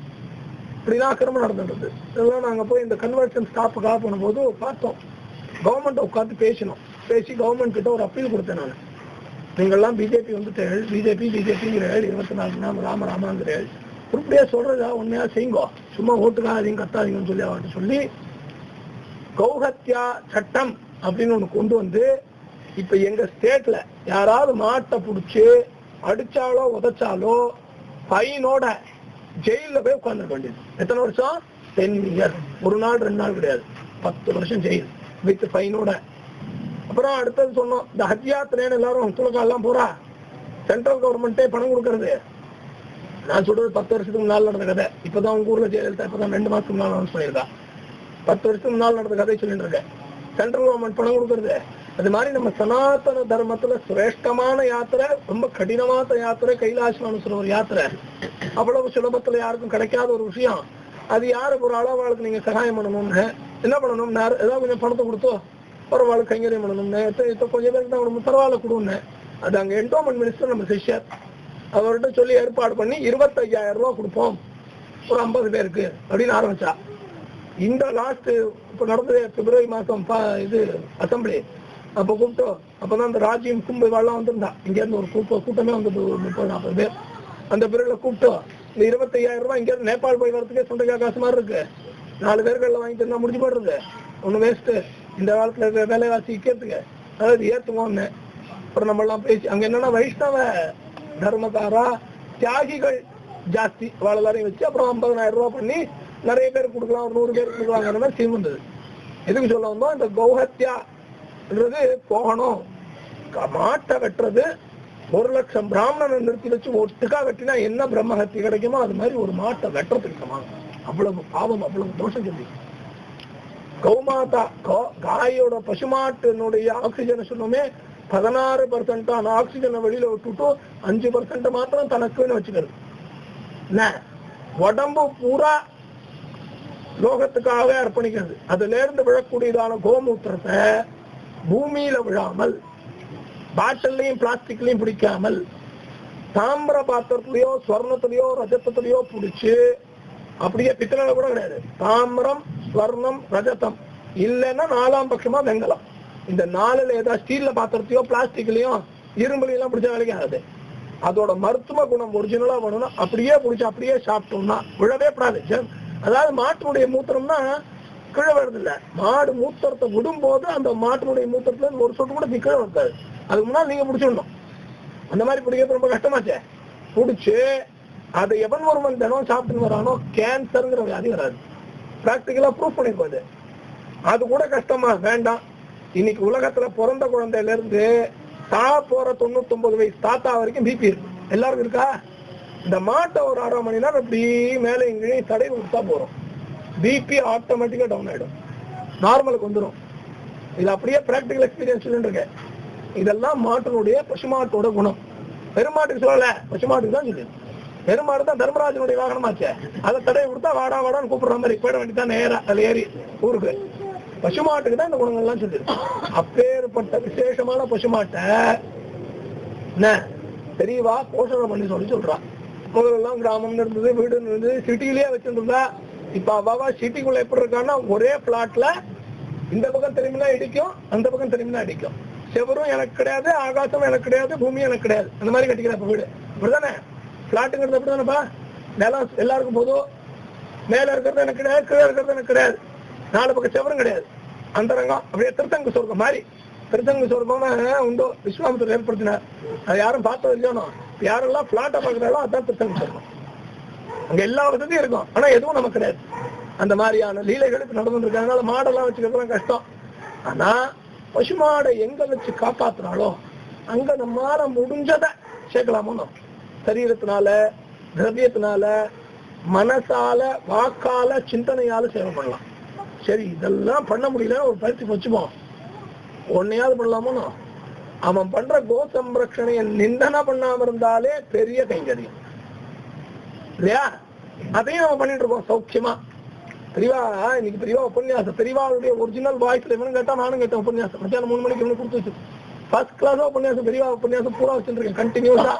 இப்படிதான் அக்கிரமம் நடந்துட்டு. இதெல்லாம் நாங்க போய் இந்த கன்வர்ஷன் ஸ்டாப்புக்காக போன போது பார்த்தோம். கவர்மெண்ட் உட்காந்து பேசணும். பேசி கவர்மெண்ட் கிட்ட ஒரு அப்பீல் கொடுத்தேன் நான். நீங்கள்லாம் பிஜேபி வந்துட்டு பிஜேபிங்கிற 24 நாள் ராம ராமாங்கிற உருப்படியா சொல்றதா உண்மையா செய்யுங்கோ, சும்மா ஓட்டுக்காதீங்க கத்தாதீங்கன்னு சொல்லி அவர்கிட்ட சொல்லி கௌஹத்யா சட்டம் அப்படின்னு ஒண்ணு கொண்டு வந்து, இப்ப எங்க ஸ்டேட்ல யாராவது மாட்டை புடிச்சு அடிச்சாலோ உதைச்சாலோ ஃபைனோட ஜெயில போய் உட்கார்ந்துருக்க வேண்டியது. எத்தனை வருஷம்? 10 years. ஒரு நாள் 2 நாள் கிடையாது, 10 வருஷம் ஜெயில் வித் ஃபைனோட. அப்புறம் அடுத்தது சொன்னோம், இந்த ஹஜ் யாத்திரைன்னு எல்லாரும் துலக்காலாம் போறா, சென்ட்ரல் கவர்மெண்டே பணம் கொடுக்கறது. நான் சொல்றது 10 வருஷத்துக்கு முன்னால் நடந்த கதை. இப்பதான் உங்க ஊர்ல ஜெயலலிதா இப்பதான் 2 மாசத்துக்கு முன்னால் அனௌன்ஸ் பண்ணியிருக்கா. 10 வருஷத்துக்கு முன்னால் நடந்த கதை சொல்லிட்டு இருக்கேன். சென்ட்ரல் கவர்மெண்ட் பணம் கொடுக்கறது. அது மாதிரி நம்ம சனாதன தர்மத்துல சிரேஷ்டமான யாத்திரை, ரொம்ப கடினமான யாத்திரை கைலாசமான ஒரு யாத்திரை. அவ்வளவு சுலபத்துல யாருக்கும் கிடைக்காத ஒரு விஷயம். அது யாருக்கு ஒரு அளவாளுக்கு நீங்க சகாயம் பண்ணணும்னு என்ன பண்ணணும், ஏதாவது கொஞ்சம் பணத்தை கொடுத்தோ பரவாயில்ல கைங்கரியம் பண்ணணும்னு கொஞ்சம் பேருக்கு தான் பரவாயில்ல கொடுன்னு. அது அங்க என்டோமெண்ட் மினிஸ்டர் நம்ம சிஷ்யர் அவர்கிட்ட சொல்லி ஏற்பாடு பண்ணி 25,000 ரூபாய் கொடுப்போம் ஒரு 50 பேருக்கு அப்படின்னு ஆரம்பிச்சா. இந்த லாஸ்ட் இப்ப நடந்தது பிப்ரவரி மாசம் இது அசம்பிளி அப்ப கூப்பிட்டோம். அப்பதான் அந்த ராஜ்யம் கும்பு எல்லாம் வந்திருந்தா. இங்க இருந்து ஒரு கூட்டமே வந்து ஒரு 30-40 பேர். அந்த பிறகுல கூப்பிட்டோம். இந்த 25,000 ரூபாய் இங்க இருந்து நேபாள் போய் வரதுக்கே சொந்த காசு மாதிரி இருக்கு. 4 பேர்கள் வாங்கிட்டு இருந்தா முடிஞ்சு போடுறது ஒண்ணு வேஸ்ட். இந்த காலத்துல இருக்கிற வேலைவாசி விற்கிறதுக்கு அதாவது ஏத்துவோம்னு. அப்புறம் நம்ம எல்லாம் பேசி அங்க என்னன்னா வைஷ்ணவ தர்மக்காரா தியாகிகள் ஜாஸ்தி வாழலாரையும் வச்சு அப்புறம் 50,000 ரூபாய் பண்ணி நிறைய பேர் கொடுக்கலாம், ஒரு 100 பேர் கொடுக்கலாங்கிற மாதிரி சீம் வந்தது. எதுக்கு சொல்ல வந்தோம், இந்த கௌஹத்யான்றது போகணும். மாட்டை வெட்டுறது 1 லட்சம் பிராமணனை நிறுத்தி வச்சு ஒட்டுக்கா வெட்டினா என்ன பிரம்மஹத்தி கிடைக்குமோ அது மாதிரி ஒரு மாட்டை வெட்டுறதுக்கு சமானம். அவ்வளவு பாவம், அவ்வளவு தோஷம் சொல்லி கௌமாதா காயோட பசுமாட்டினுடைய ஆக்சிஜன் சொன்னோமே 16% ஆக்சிஜனை வெளியில விட்டுட்டு 5% மாத்திரம் தனக்குன்னு வச்சுக்கிறது. உடம்பு பூரா லோகத்துக்காகவே அர்ப்பணிக்கிறது. அதுல இருந்து விழக்கூடியதான கோமூத்திரத்தை பூமியில விழாமல், பாட்டிலையும் பிளாஸ்டிக்லயும் பிடிக்காமல், தாமிர பாத்திரத்திலயோ ஸ்வர்ணத்திலயோ ரஜத்தத்திலயோ பிடிச்சு, அப்படியே பித்தளை கூட கிடையாது, தாமிரம் ஸ்வர்ணம் ரஜதம் இல்லைன்னா 4ஆம் பட்சமா வெங்கலம். இந்த 4ல ஏதாவது ஸ்டீல்ல பாத்திரத்தையோ பிளாஸ்டிக்லயோ இரும்புலையும் பிடிச்ச வேலைக்கு ஆகுது. அதோட மருத்துவ குணம் ஒரிஜினலா வேணும்னா அப்படியே பிடிச்சி அப்படியே சாப்பிட்டோம்னா விழவே கூடாது. அதாவது மாட்டினுடைய மூத்திரம்னா கீழே வருது இல்ல, மாடு மூத்திரத்தை விடும் போது அந்த மாட்டினுடைய மூத்திரத்துல ஒரு சொட்டு கூட கீழே வருது. அதுக்கு முன்னாடி நீங்க பிடிச்சிடணும். அந்த மாதிரி பிடிக்கிறது ரொம்ப கஷ்டமாச்சே. பிடிச்சு அதை எவன் ஒருவன் தினம் சாப்பிட்டு வரானோ கேன்சருங்கிற வியாதி வராது. பிராக்டிகலா ப்ரூவ் பண்ணிருப்பாது. அது கூட கஷ்டமா வேண்டாம். இன்னைக்கு உலகத்துல பிறந்த குழந்தையில இருந்து போற 99 வயசு தாத்தா வரைக்கும் பிபி இருக்கு. எல்லாருக்கும் இருக்கா? இந்த மாட்டை ஒரு 1/2 மணி நேரம் அப்படி மேலே இங்கேயும் தடை விட்டா போறோம், பிபி ஆட்டோமேட்டிக்கா டவுன் ஆயிடும், நார்மலுக்கு வந்துடும். இது அப்படியே பிராக்டிகல் எக்ஸ்பீரியன்ஸ் இருக்கேன். இதெல்லாம் மாட்டினுடைய பசுமாட்டோட குணம். பெருமாட்டுக்கு சொல்லல, பசுமாட்டுக்கு தான் சொல்லுது. பெருமாடு தான் தர்மராஜனுடைய வாகனமாச்சே. அதை தடை கொடுத்தா வாடா வாடான்னு கூப்பிடுற மாதிரி போயிட வேண்டியதான் நேரா அதுல ஏறி ஊருக்கு. பசுமாட்டுக்கு தான் இந்த குணங்கள்லாம் சொல்லிருக்கு. அப்பேற்பட்ட விசேஷமான பசுமாட்டை தெரியவா போஷணம் பண்ணி சொல்றான். முதலெல்லாம் கிராமம் இருந்தது, வீடு இருந்தது, சிட்டிலேயே வச்சிருந்தா. இப்ப அவாவா சிட்டிக்குள்ள எப்படி இருக்கான்னா ஒரே பிளாட்ல இந்த பக்கம் திரும்பினா இடிக்கும், அந்த பக்கம் திரும்பினா அடிக்கும். செவரும் எனக்கு கிடையாது, ஆகாசம் எனக்கு கிடையாது, பூமி எனக்கு கிடையாது. அந்த மாதிரி கட்டிக்கிறேன் இப்ப வீடு. அப்படிதானே பிளாட்டுங்கிறது? அப்படிதானப்பா. நிலம் எல்லாருக்கும் போதும். மேல இருக்கிறது எனக்கு கிடையாது, கீழே இருக்கிறது எனக்கு கிடையாது, 4 பக்கம் செவரும் கிடையாது. அந்த ரங்கம் அப்படியே திருத்தங்கு சொர்க்கம் மாதிரி. திருத்தங்கு சொர்க்கம்னு உண்டோ விஸ்வாமித்திரர் ஏற்படுத்தினார். அது யாரும் பார்த்தது இல்லையோ. யாரெல்லாம் பிளாட்டை பார்க்கறாங்களோ அதான் திருத்தங்கு சொர்க்கம். அங்க எல்லா வசதியும் இருக்கும், ஆனா எதுவும் நமக்கு கிடையாது. அந்த மாதிரியான லீலைகள் இப்ப நடந்துருக்கு. அதனால மாடெல்லாம் வச்சுக்கிறதுலாம் கஷ்டம். ஆனா பசுமாடை எங்க வச்சு காப்பாத்துறாளோ அங்க நம்மால முடிஞ்சதை சேர்க்கலாமோ. சரீரத்தினால, திரவியத்தினால, மனசால, வாக்கால, சிந்தனையால சேவை பண்ணலாம். சரி, இதெல்லாம் பண்ண முடியல ஒரு பயிற்சி வச்சுப்போம், ஒன்னையாவது பண்ணலாமோ. அவன் பண்ற கோ சம்ரக்ஷணைய நிந்தனை பண்ணாம இருந்தாலே பெரிய கைங்கரியம் இல்லையா? அதையும் அவன் பண்ணிட்டு இருக்கோம் சௌக்கியமா. பெரியவா இன்னைக்கு பெரியவா உபன்யாசம், பெரியவாவுடைய ஒரிஜினல் வாய்ஸ்ல இவனும் கேட்டா நானும் கேட்டேன் உபன்யாசம். மத்தியானம் 3 மணிக்கு இவனு கொடுத்து வச்சு ஃபர்ஸ்ட் கிளாஸா உபன்யாசம், பெரியவா உபன்யாசம் பூரா வச்சுருக்கேன் கண்டினியூஸா.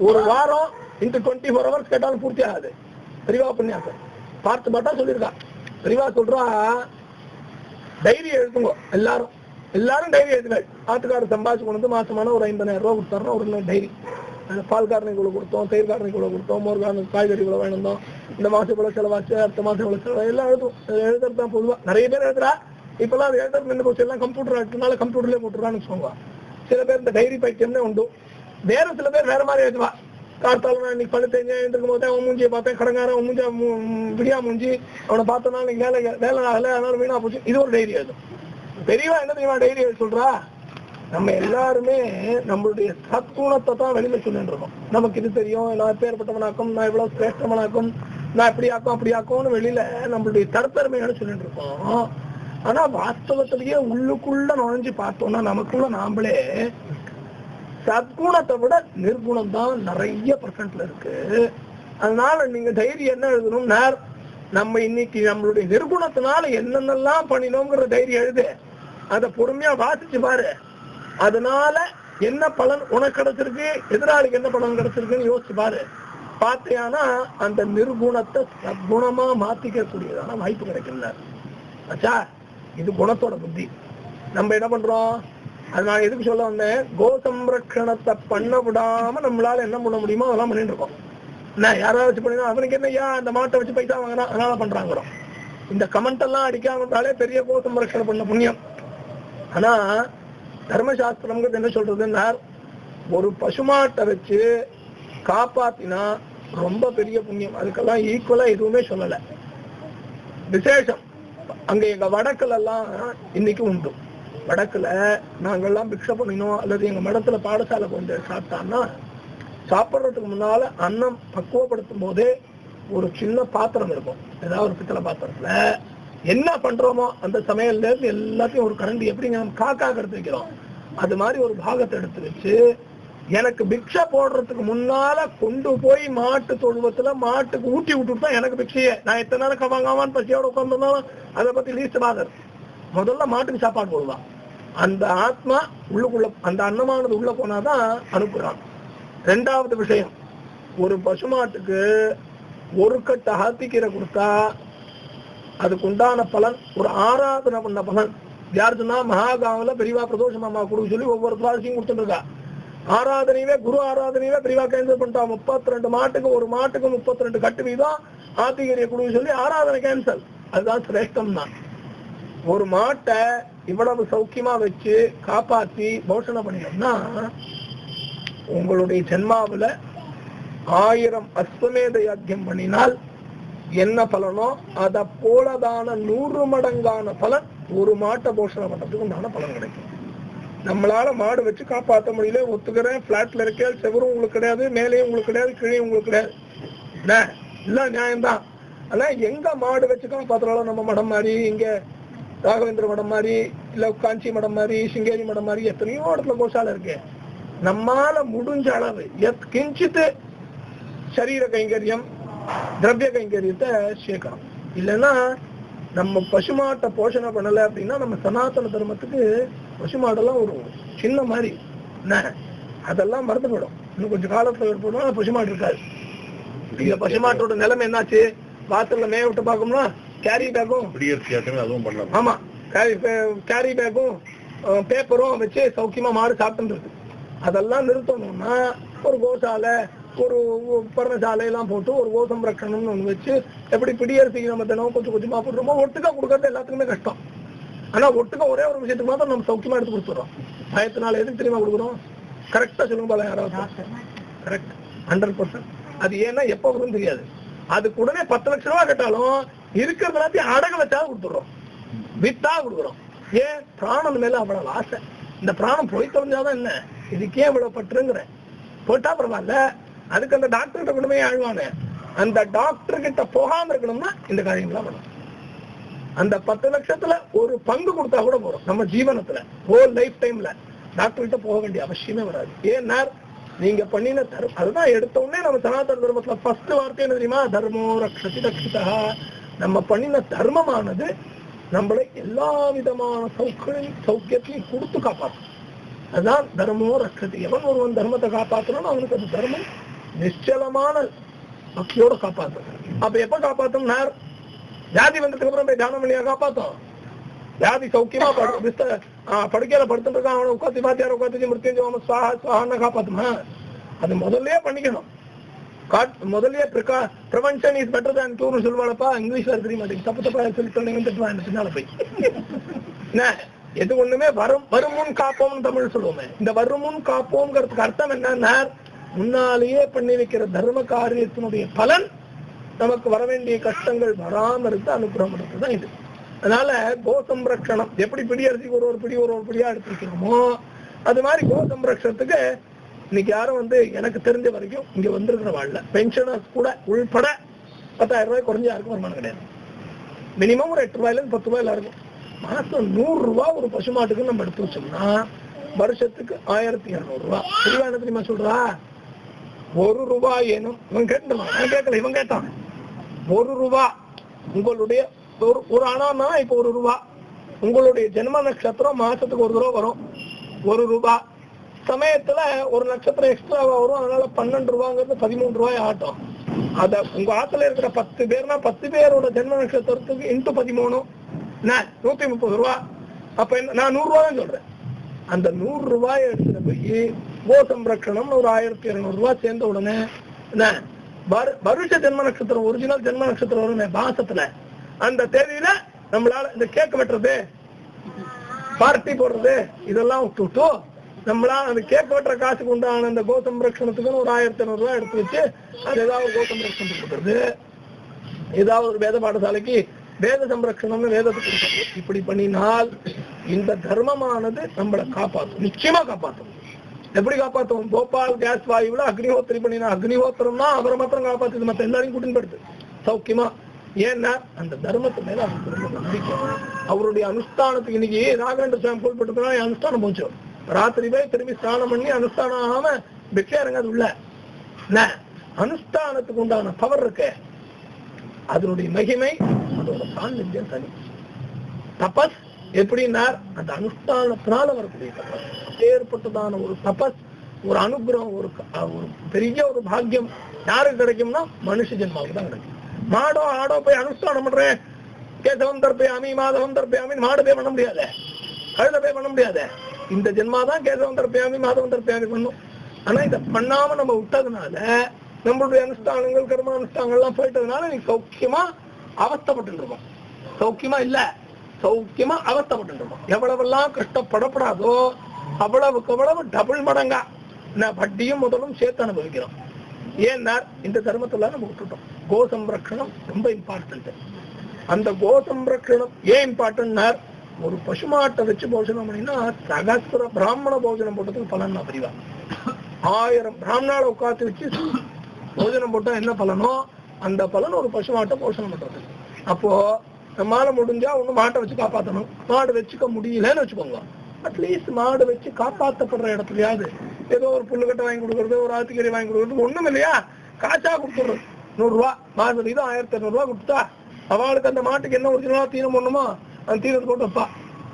ஒரு வாரம் இன்ட்டு 24 hours கேட்டாலும் பூர்த்தி ஆகாது பெரியவா உபன்யாசம். பார்த்து பார்த்தா சொல்லியிருக்கா. பெரியவா சொல்றா, டைரி எழுதுங்க, எல்லாரும் டைரி எழுதுங்க. ஆட்டுக்காரர் சம்பாதிச்சு கொண்டு வந்து மாசமான ஒரு 50,000 ரூபாய் கொடுத்தாருன்னா ஒரு டைரி. பால்காரனுக்கு இவ்வளவு கொடுத்தோம், தயிர்காரனுக்கு இவ்வளவு கொடுத்தோம், மோர்காரனுக்கு காய்கறி இவ்வளவு வேணும், இந்த மாசம் இவ்வளவு செலவாச்சு, அடுத்த மாசம் இவ்வளவு செலவு, எல்லாம் எழுதுறது தான் பொதுவா. நிறைய பேர் எழுதுறா. இப்பெல்லாம் அது எழுதுறது நின்று போச்சு, எல்லாம் கம்ப்யூட்டர் ஆகிட்டனால கம்ப்யூட்டர்லேயே போட்டுறான்னு சொல்லுவாங்க. சில பேர் இந்த டைரி பைத்தியம்னே உண்டு. வேற சில பேர் வேற மாதிரி எழுதுவா. கார்த்தாலும் நான் இன்னைக்கு பள்ளி தெரிஞ்சேன், எழுந்திருக்கும் போதே அவன் மூஞ்சியை பார்த்தேன், கடங்காரன் அவன் மூஞ்சி விடியா மூஞ்சி, அவனை பார்த்தனால இன்னைக்கு வேலை ஆகல, அதனால வீணா போச்சு, இது ஒரு டைரி எழுதும். பெரியவா என்ன தெரியுமா டைரி எழுத சொல்றா, நம்ம எல்லாருமே நம்மளுடைய சத்குணத்தை தான் வெளியில சொல்லிட்டு இருக்கோம். நமக்கு இது தெரியும், நான் பேர்பட்டவனாக்கும், நான் இவ்வளவு சிரேஷ்டவனாக்கும், நான் இப்படி ஆக்கும் அப்படி ஆக்கும்னு வெளியில நம்மளுடைய தற்பெருமையான சொல்லிட்டு இருக்கோம். ஆனா வாஸ்தவத்திலேயே உள்ளுக்குள்ள நுழைஞ்சு பார்த்தோம்னா நமக்குள்ள நாமளே சத்குணத்தை விட நிர்குணம் தான் நிறைய % இருக்கு. அதனால நீங்க தைரியம் என்ன எழுதணும், நம்ம இன்னைக்கு நம்மளுடைய நிர்குணத்தினால என்னென்னலாம் பண்ணினோங்கிற தைரியம் எழுது. அதை பொறுமையா வாசிச்சு பாரு. அதனால என்ன பலன் உனக்கு கிடைச்சிருக்கு, எதிராளிக்கு என்ன பலன் கிடைச்சிருக்குன்னு யோசிச்சு பாரு. பார்த்தியானா அந்த நிர்குணத்தை சத்குணமா மாத்திக்க கூடியதான வாய்ப்பு கிடைக்கல. ஆச்சா, இது குணத்தோட புத்தி. நம்ம என்ன பண்றோம், அது நான் எதுக்கு சொல்ல வந்தேன், கோசம்ரட்சணத்தை பண்ண விடாம நம்மளால என்ன பண்ண முடியுமோ அதெல்லாம் பண்ணிட்டு இருக்கோம். என்ன யாராவது வச்சு பண்ணினா அவனுக்கு என்னையா அந்த மாட்டை வச்சு பைசா வாங்குறான் அதனால பண்றாங்கிறோம். இந்த கமெண்ட் எல்லாம் அடிக்காம இருந்தாலே பெரிய கோசம்ரட்சணம் பண்ண புண்ணியம். ஆனா தர்மசாஸ்திரம்ங்கிறது என்ன சொல்றதுன்னா, ஒரு பசுமாட்டை வச்சு காப்பாத்தினா ரொம்ப பெரிய புண்ணியம். அதுக்கெல்லாம் ஈக்குவலா எதுவுமே சொல்லல. விசேஷம் அங்க எங்க வடக்குல எல்லாம் இன்னைக்கு உண்டு. வடக்குல நாங்கெல்லாம் பிக்ஷை பண்ணினோம் அல்லது எங்க மடத்துல பாடசாலை கொஞ்சம் சாப்பிட்டான்னா, சாப்பிட்றதுக்கு முன்னால அன்னம் பக்குவப்படுத்தும் போதே ஒரு சின்ன பாத்திரம் இருக்கும், ஏதாவது ஒரு பித்தளை பாத்திரத்துல என்ன பண்றோமோ அந்த சமையல்ல இருந்து எல்லாத்தையும் ஒரு கரண்டி எப்படி நம்ம காக்காக்கு எடுத்து வைக்கிறோம் அது மாதிரி ஒரு பாகத்தை எடுத்து வச்சு, எனக்கு பிக்ஷை போடுறதுக்கு முன்னால கொண்டு போய் மாட்டு தொழுவத்துல மாட்டுக்கு ஊட்டி விட்டுட்டு தான் எனக்கு பிக்ஷையே. நான் எத்தனை நாள் கவாங்காவான்னு பசியோட உட்காந்துருந்தாலும் அதை பத்தி லீஸ்ட் பாதர். முதல்ல மாட்டுக்கு சாப்பாடு போடுவான். அந்த ஆத்மா உள்ளுக்குள்ள அந்த அன்னமானது உள்ள போனாதான் அனுப்புறான். 2வது விஷயம், ஒரு பசுமாட்டுக்கு ஒரு கட்ட ஆத்திக்கீரை கொடுத்தா அதுக்கு உண்டான பலன் ஒரு ஆராதனை பண்ண பலன். யார் சொன்னா, மகாகாவில பெரியவா பிரதோஷம் அம்மா கொடுக்க சொல்லி ஒவ்வொரு துவாரத்தையும் கொடுத்துட்டு இருக்கா. ஆராதனையவே குரு ஆராதனையவே பெரியவா கேன்சல் பண்ணிட்டா. 32 மாட்டுக்கு ஒரு மாட்டுக்கு 32 கட்டு வீதம் ஆத்திகரியை கொடுக்க சொல்லி ஆராதனை கேன்சல். அதுதான் சிரேஷ்டம் தான். ஒரு மாட்டை இவ்வளவு சௌக்கியமா வச்சு காப்பாத்தி போஷணை பண்ணினோம்னா உங்களுடைய ஜென்மாவில 1000 அஸ்வமேத யாக்கியம் பண்ணினால் என்ன பலனோ அதை போலதான 100 மடங்கான பலன் ஒரு மாட்டை போஷணை பண்றதுக்கு உண்டான பலன் கிடைக்கும். நம்மளால மாடு வச்சு காப்பாற்ற முடியல, ஒத்துக்கிறேன். பிளாட்ல இருக்க செவரும் உங்களுக்கு கிடையாது, மேலேயும் உங்களுக்கு கிடையாது, கீழே உங்களுக்கு கிடையாது, இல்ல நியாயம்தான். ஆனா எங்க மாடு வச்சு காப்பாத்துறாலும் நம்ம மடம் மாதிரி, இங்க ராகவேந்திர மடம் மாதிரி, இல்ல காஞ்சி மடம் மாதிரி, சிங்கேரி மடம் மாதிரி எத்தனையோ இடத்துல கோசாலை இருக்கு. நம்மால முடிஞ்ச அளவு கிஞ்சித்து சரீர கைங்கரியம் திரவிய கைங்கரியத்தை சேர்க்கணும். இல்லைன்னா நம்ம பசுமாட்டை போஷணை பண்ணல அப்படின்னா நம்ம சனாதன தர்மத்துக்கு பசுமாடெல்லாம் ஒரு சின்ன மாதிரி அதெல்லாம் மறந்து போயிடும். இன்னும் கொஞ்சம் காலத்துல போனா பசுமாடு இருக்காது. இந்த பசுமாட்டோட நிலைமை என்னாச்சு, வாசல்ல மேய விட்டு பார்க்கணும்னா கேரி பேக்கும் அதுவும் பண்ணலாம். ஆமா, கேரி பேக்கும் பேப்பரும் வச்சு சௌக்கியமா மாடு சாப்பிட்டு இருக்கு. அதெல்லாம் நிறுத்தணும்னா ஒரு கோசாலை ஒரு பர்ணசாலை எல்லாம் போட்டு ஒரு கோசம் ரக்கணும்னு ஒண்ணு வச்சு, எப்படி பிடியரசிக்கு நம்ம தினமும் கொஞ்சம் கொஞ்சமா போட்டுருமோ ஒட்டுக்கா கொடுக்கறது எல்லாத்துக்குமே கஷ்டம். ஆனா ஒட்டுக்கா ஒரே ஒரு விஷயத்துக்கு மாத்திரம் நம்ம சௌக்கியமா எடுத்து கொடுத்துறோம். பயத்தினால எதுக்கு தெரியுமா கொடுக்குறோம்? கரெக்டா சொல்லுங்க போல யாராவது, கரெக்ட் 100%. அது ஏன்னா எப்ப வரும்னு தெரியாது. அதுக்கு உடனே 10 லட்சம் ரூபாய் கேட்டாலும் இருக்கிறது எல்லாத்தையும் அடக வச்சாலும் கொடுத்துடுறோம், வித்தா கொடுக்குறோம். ஏன்? பிராணம் மேல அவ்வளவு ஆசை. இந்த பிராணம் போய் தொலைஞ்சாதான் என்ன, இதுக்கே இவ்வளவு பற்றுங்கிற போட்டா பரவாயில்ல. அதுக்கு அந்த டாக்டர் கிட்ட கொண்டு போய் ஆழ்வானு, அந்த டாக்டர் கிட்ட போகாம இருக்கணும்னா இந்த காரியங்கள்லாம் பண்ணணும். அந்த 10 லட்சத்துல ஒரு பங்கு கொடுத்தா கூட போறோம். நம்ம ஜீவனத்துல ஹோல் லைஃப் டைம்ல டாக்டர் கிட்ட போக வேண்டிய அவசியமே வராது. ஏன்னா நீங்க பண்ணின தர்மம். அதுதான் எடுத்த உடனே நம்ம சனாதன தர்மத்துல ஃபர்ஸ்ட் வார்த்தை என்ன தெரியுமா? தர்மோ ரக்ஷதி ரக்ஷிதா. நம்ம பண்ணின தர்மமானது நம்மளை எல்லா விதமான சௌக்கியத்தையும் கொடுத்து காப்பாற்றும். அதுதான் தர்மோ ரட்சதி. எவன் ஒருவன் தர்மத்தை காப்பாற்றணும் அவனுக்கு அது தர்மம் நிச்சலமான பக்தியோட காப்பாற்றும். அப்ப எப்ப காப்பாற்றும்? ஜாதி வந்ததுக்கு அப்புறம் போய் தியானம் பண்ணியா காப்பாற்றும்? ஜாதி சௌக்கியமா படுக்கையில படுத்துட்டு இருக்கான், அவனை உட்காந்து பாத்தியார உட்காந்து மிருத்யுஞ்சோம சுவாஹா சுவாஹான்னு காப்பாத்துமா? அது முதல்லயே பண்ணிக்கணும். முதல்ல prevention is better than cure சொல்லுவாளப்பா. இங்கிலீஷ்ல தெரிய மாட்டேங்குது. தப்பு தப்பா சொல்லி சொன்னீங்கன்னு பின்னால போய் எது ஒண்ணுமே வருமுன் காப்போம்னு தமிழ் சொல்லுவோமே. இந்த வருமுன் காப்போம்ங்கிறதுக்கு அர்த்தம் என்னன்னா, முன்னாலேயே பண்ணி வைக்கிற தர்ம காரியத்தினுடைய பலன் நமக்கு வர வேண்டிய கஷ்டங்கள் வராம இருந்து அனுகிரகம் பண்றதுதான் இது. அதனால கோசம்ரக்ஷணம் எப்படி பிடி அரிசிக்கு ஒரு பிடியா எடுத்துருக்கிறோமோ அது மாதிரி கோசம்ரக்ஷணத்துக்கு இன்னைக்கு யாரும் எனக்கு தெரிஞ்ச வரைக்கும் இங்க வந்திருக்கிற வாழ்ல பென்ஷனர்ஸ் கூட உள்பட 10,000 ரூபாய் குறைஞ்ச யாருக்கும் வருமானம் கிடையாது. மினிமம் ஒரு 8 ரூபாயில இருந்து 10 ரூபாயில இருக்கும். மாசம் 100 ரூபாய் ஒரு பசுமாட்டுக்கு நம்ம எடுத்து வச்சோம்னா வருஷத்துக்கு 1200 ரூபாய். தெளிவா என்ன தெரியுமா சொல்றா? 1 ரூபாய் ஏனும் இவன் கேட்டுருவான், நான் கேட்கல, இவன் கேட்டான். 1 ரூபாய் உங்களுடைய ஒரு ஆனானா இப்ப 1 ரூபாய் உங்களுடைய ஜென்ம நட்சத்திரம் மாசத்துக்கு ஒரு தடவை வரும். 1 ரூபாய் சமயத்துல ஒரு நட்சத்திரம் எக்ஸ்ட்ராவா வரும். அதனால 12 ரூபாங்கிறது 13 ரூபாய் ஆட்டம். அத உங்க ஆத்துல இருக்கிற 10 பேர்னா 10 பேரோட ஜென்ம நட்சத்திரத்துக்கு இன்ட்டு 13 130 ரூபா. அப்ப நான் 100 ரூபாய் தான் சொல்றேன். அந்த 100 ரூபாய் எடுத்துட்டு போய் கோசம்ரக்ஷணம் ஒரு 1200 ரூபாய் சேர்ந்த உடனே வருஷ ஜென்ம நட்சத்திரம் ஒரிஜினல் ஜென்ம நட்சத்திரம் வருமே மாசத்துல அந்த தேதியில நம்மளால இந்த கேக் வெட்டுறது பார்ட்டி போடுறது இதெல்லாம் விட்டுட்டு நம்மளால அந்த கேக் வெட்டுற காசுக்கு உண்டான அந்த கோசம்ரக்ஷணத்துக்குன்னு ஒரு 1200 ரூபாய் எடுத்து வச்சு அது ஏதாவது கோசம்ரக்ஷணத்துக்கு கொடுக்குறது, ஏதாவது ஒரு வேத பாடசாலைக்கு வேத சம்ரக்ஷணம்னு வேதத்தை கொடுக்குறது. இப்படி பண்ணினால் இந்த தர்மமானது நம்மளை காப்பாற்றும், நிச்சயமா காப்பாற்றும். எப்படி காப்பாற்றும்? போபால் கேஸ் வாயுல அக்னிஹோத்திரி பண்ணினா அக்னிஹோத்திரம்னா அவரை மாத்திரம் காப்பாத்துது, மத்த எல்லாரையும் கூட்டின்னு போயிடுது சௌக்கியமா. ஏன்னா அந்த தர்மத்து மேல அவருக்கு ரொம்ப நம்பிக்கை. அவருடைய அனுஷ்டானத்துக்கு இன்னைக்கு ராகவேந்திர சுவாமி போல்பட்டுனா அனுஷ்டானம் போச்சு. ராத்திரி போய் திரும்பி ஸ்நானம் பண்ணி அனுஷ்டானம் ஆகாம பிக்ஷை இறங்காது உள்ள. அனுஷ்டானத்துக்கு உண்டான பவர் இருக்கு, அதனுடைய மகிமை, அதோட சாநித்தியம் தனி. தபஸ் எப்படின்னா அந்த அனுஷ்டானத்தினால வரக்கூடிய தபஸ். ஏற்பட்டதான ஒரு தபஸ், ஒரு அனுகிரகம், ஒரு பெரிய ஒரு பாக்கியம் யாருக்கு கிடைக்கும்னா மனுஷ ஜென்மாவுக்கு தான் கிடைக்கும். மாடோ ஆடோ போய் அனுஷ்டானம் பண்றேன், கேசவம் தர்ப்பயாமி மாதவம் தர்ப்பயாமின்னு மாடு போய் பண்ண முடியாது, கழுத போய் பண்ண முடியாது. இந்த ஜென்மாதான் கேசவம் தர்ப்பயாமி மாதவம் தர்ப்பயாமி பண்ணும். ஆனா இதை பண்ணாம நம்ம விட்டதுனால நம்மளுடைய அனுஷ்டானங்கள் கர்மானுஷ்டானங்கள்லாம் போயிட்டதுனால நீ சௌக்கியமா அவஸ்தப்பட்டு இருக்கோம். சௌக்கியமா இல்ல, சௌக்கியமா அவஸ்தப்பட்டு இருக்கோம். எவ்வளவெல்லாம் கஷ்டப்படப்படாதோ அவ்வளவுக்கு அவ்வளவு டபுள் மடங்கா வட்டியும் முதலும் சேர்த்து அனுபவிக்கிறோம். ஏன்னா இந்த தர்மத்துல நம்ம விட்டுட்டோம். கோசம்ரக்ஷணம் ரொம்ப இம்பார்ட்டன்ட். அந்த கோசம்ரக்ஷணம் ஏன் இம்பார்ட்டன்ட்னா ஒரு பசுமாட்டை வச்சு போஷனம் பண்ணினா சகஸ்ர பிராமண போஜனம் போட்டதுக்கு பலன் நான் புரிவா. 1000 பிராமணால உட்காந்து வச்சு போஜனம் போட்டா என்ன பலனோ அந்த பலன் ஒரு பசுமாட்டை போஷணம் பண்றது. அப்போ நம்மால முடிஞ்சா ஒண்ணு மாட்டை வச்சு காப்பாற்றணும். மாடு வச்சுக்க முடியலன்னு வச்சுக்கோங்க, அட்லீஸ்ட் மாடு வச்சு காப்பாற்றப்படுற இடத்துலயாவது ஏதோ ஒரு புல்லுக்கட்டை வாங்கி கொடுக்கறது, ஒரு ஆத்துக்கறி வாங்கி கொடுக்கறது, ஒண்ணும் இல்லையா காய்ச்சா கொடுத்துடுறது. 100 ரூபா மாசத்துக்கு தான் 1200 ரூபா கொடுத்தா அவளுக்கு அந்த மாட்டுக்கு என்ன ஒரிஜினலா தீனம் பண்ணுமோ அந்த தீனத்தை போட்டு வைப்பா.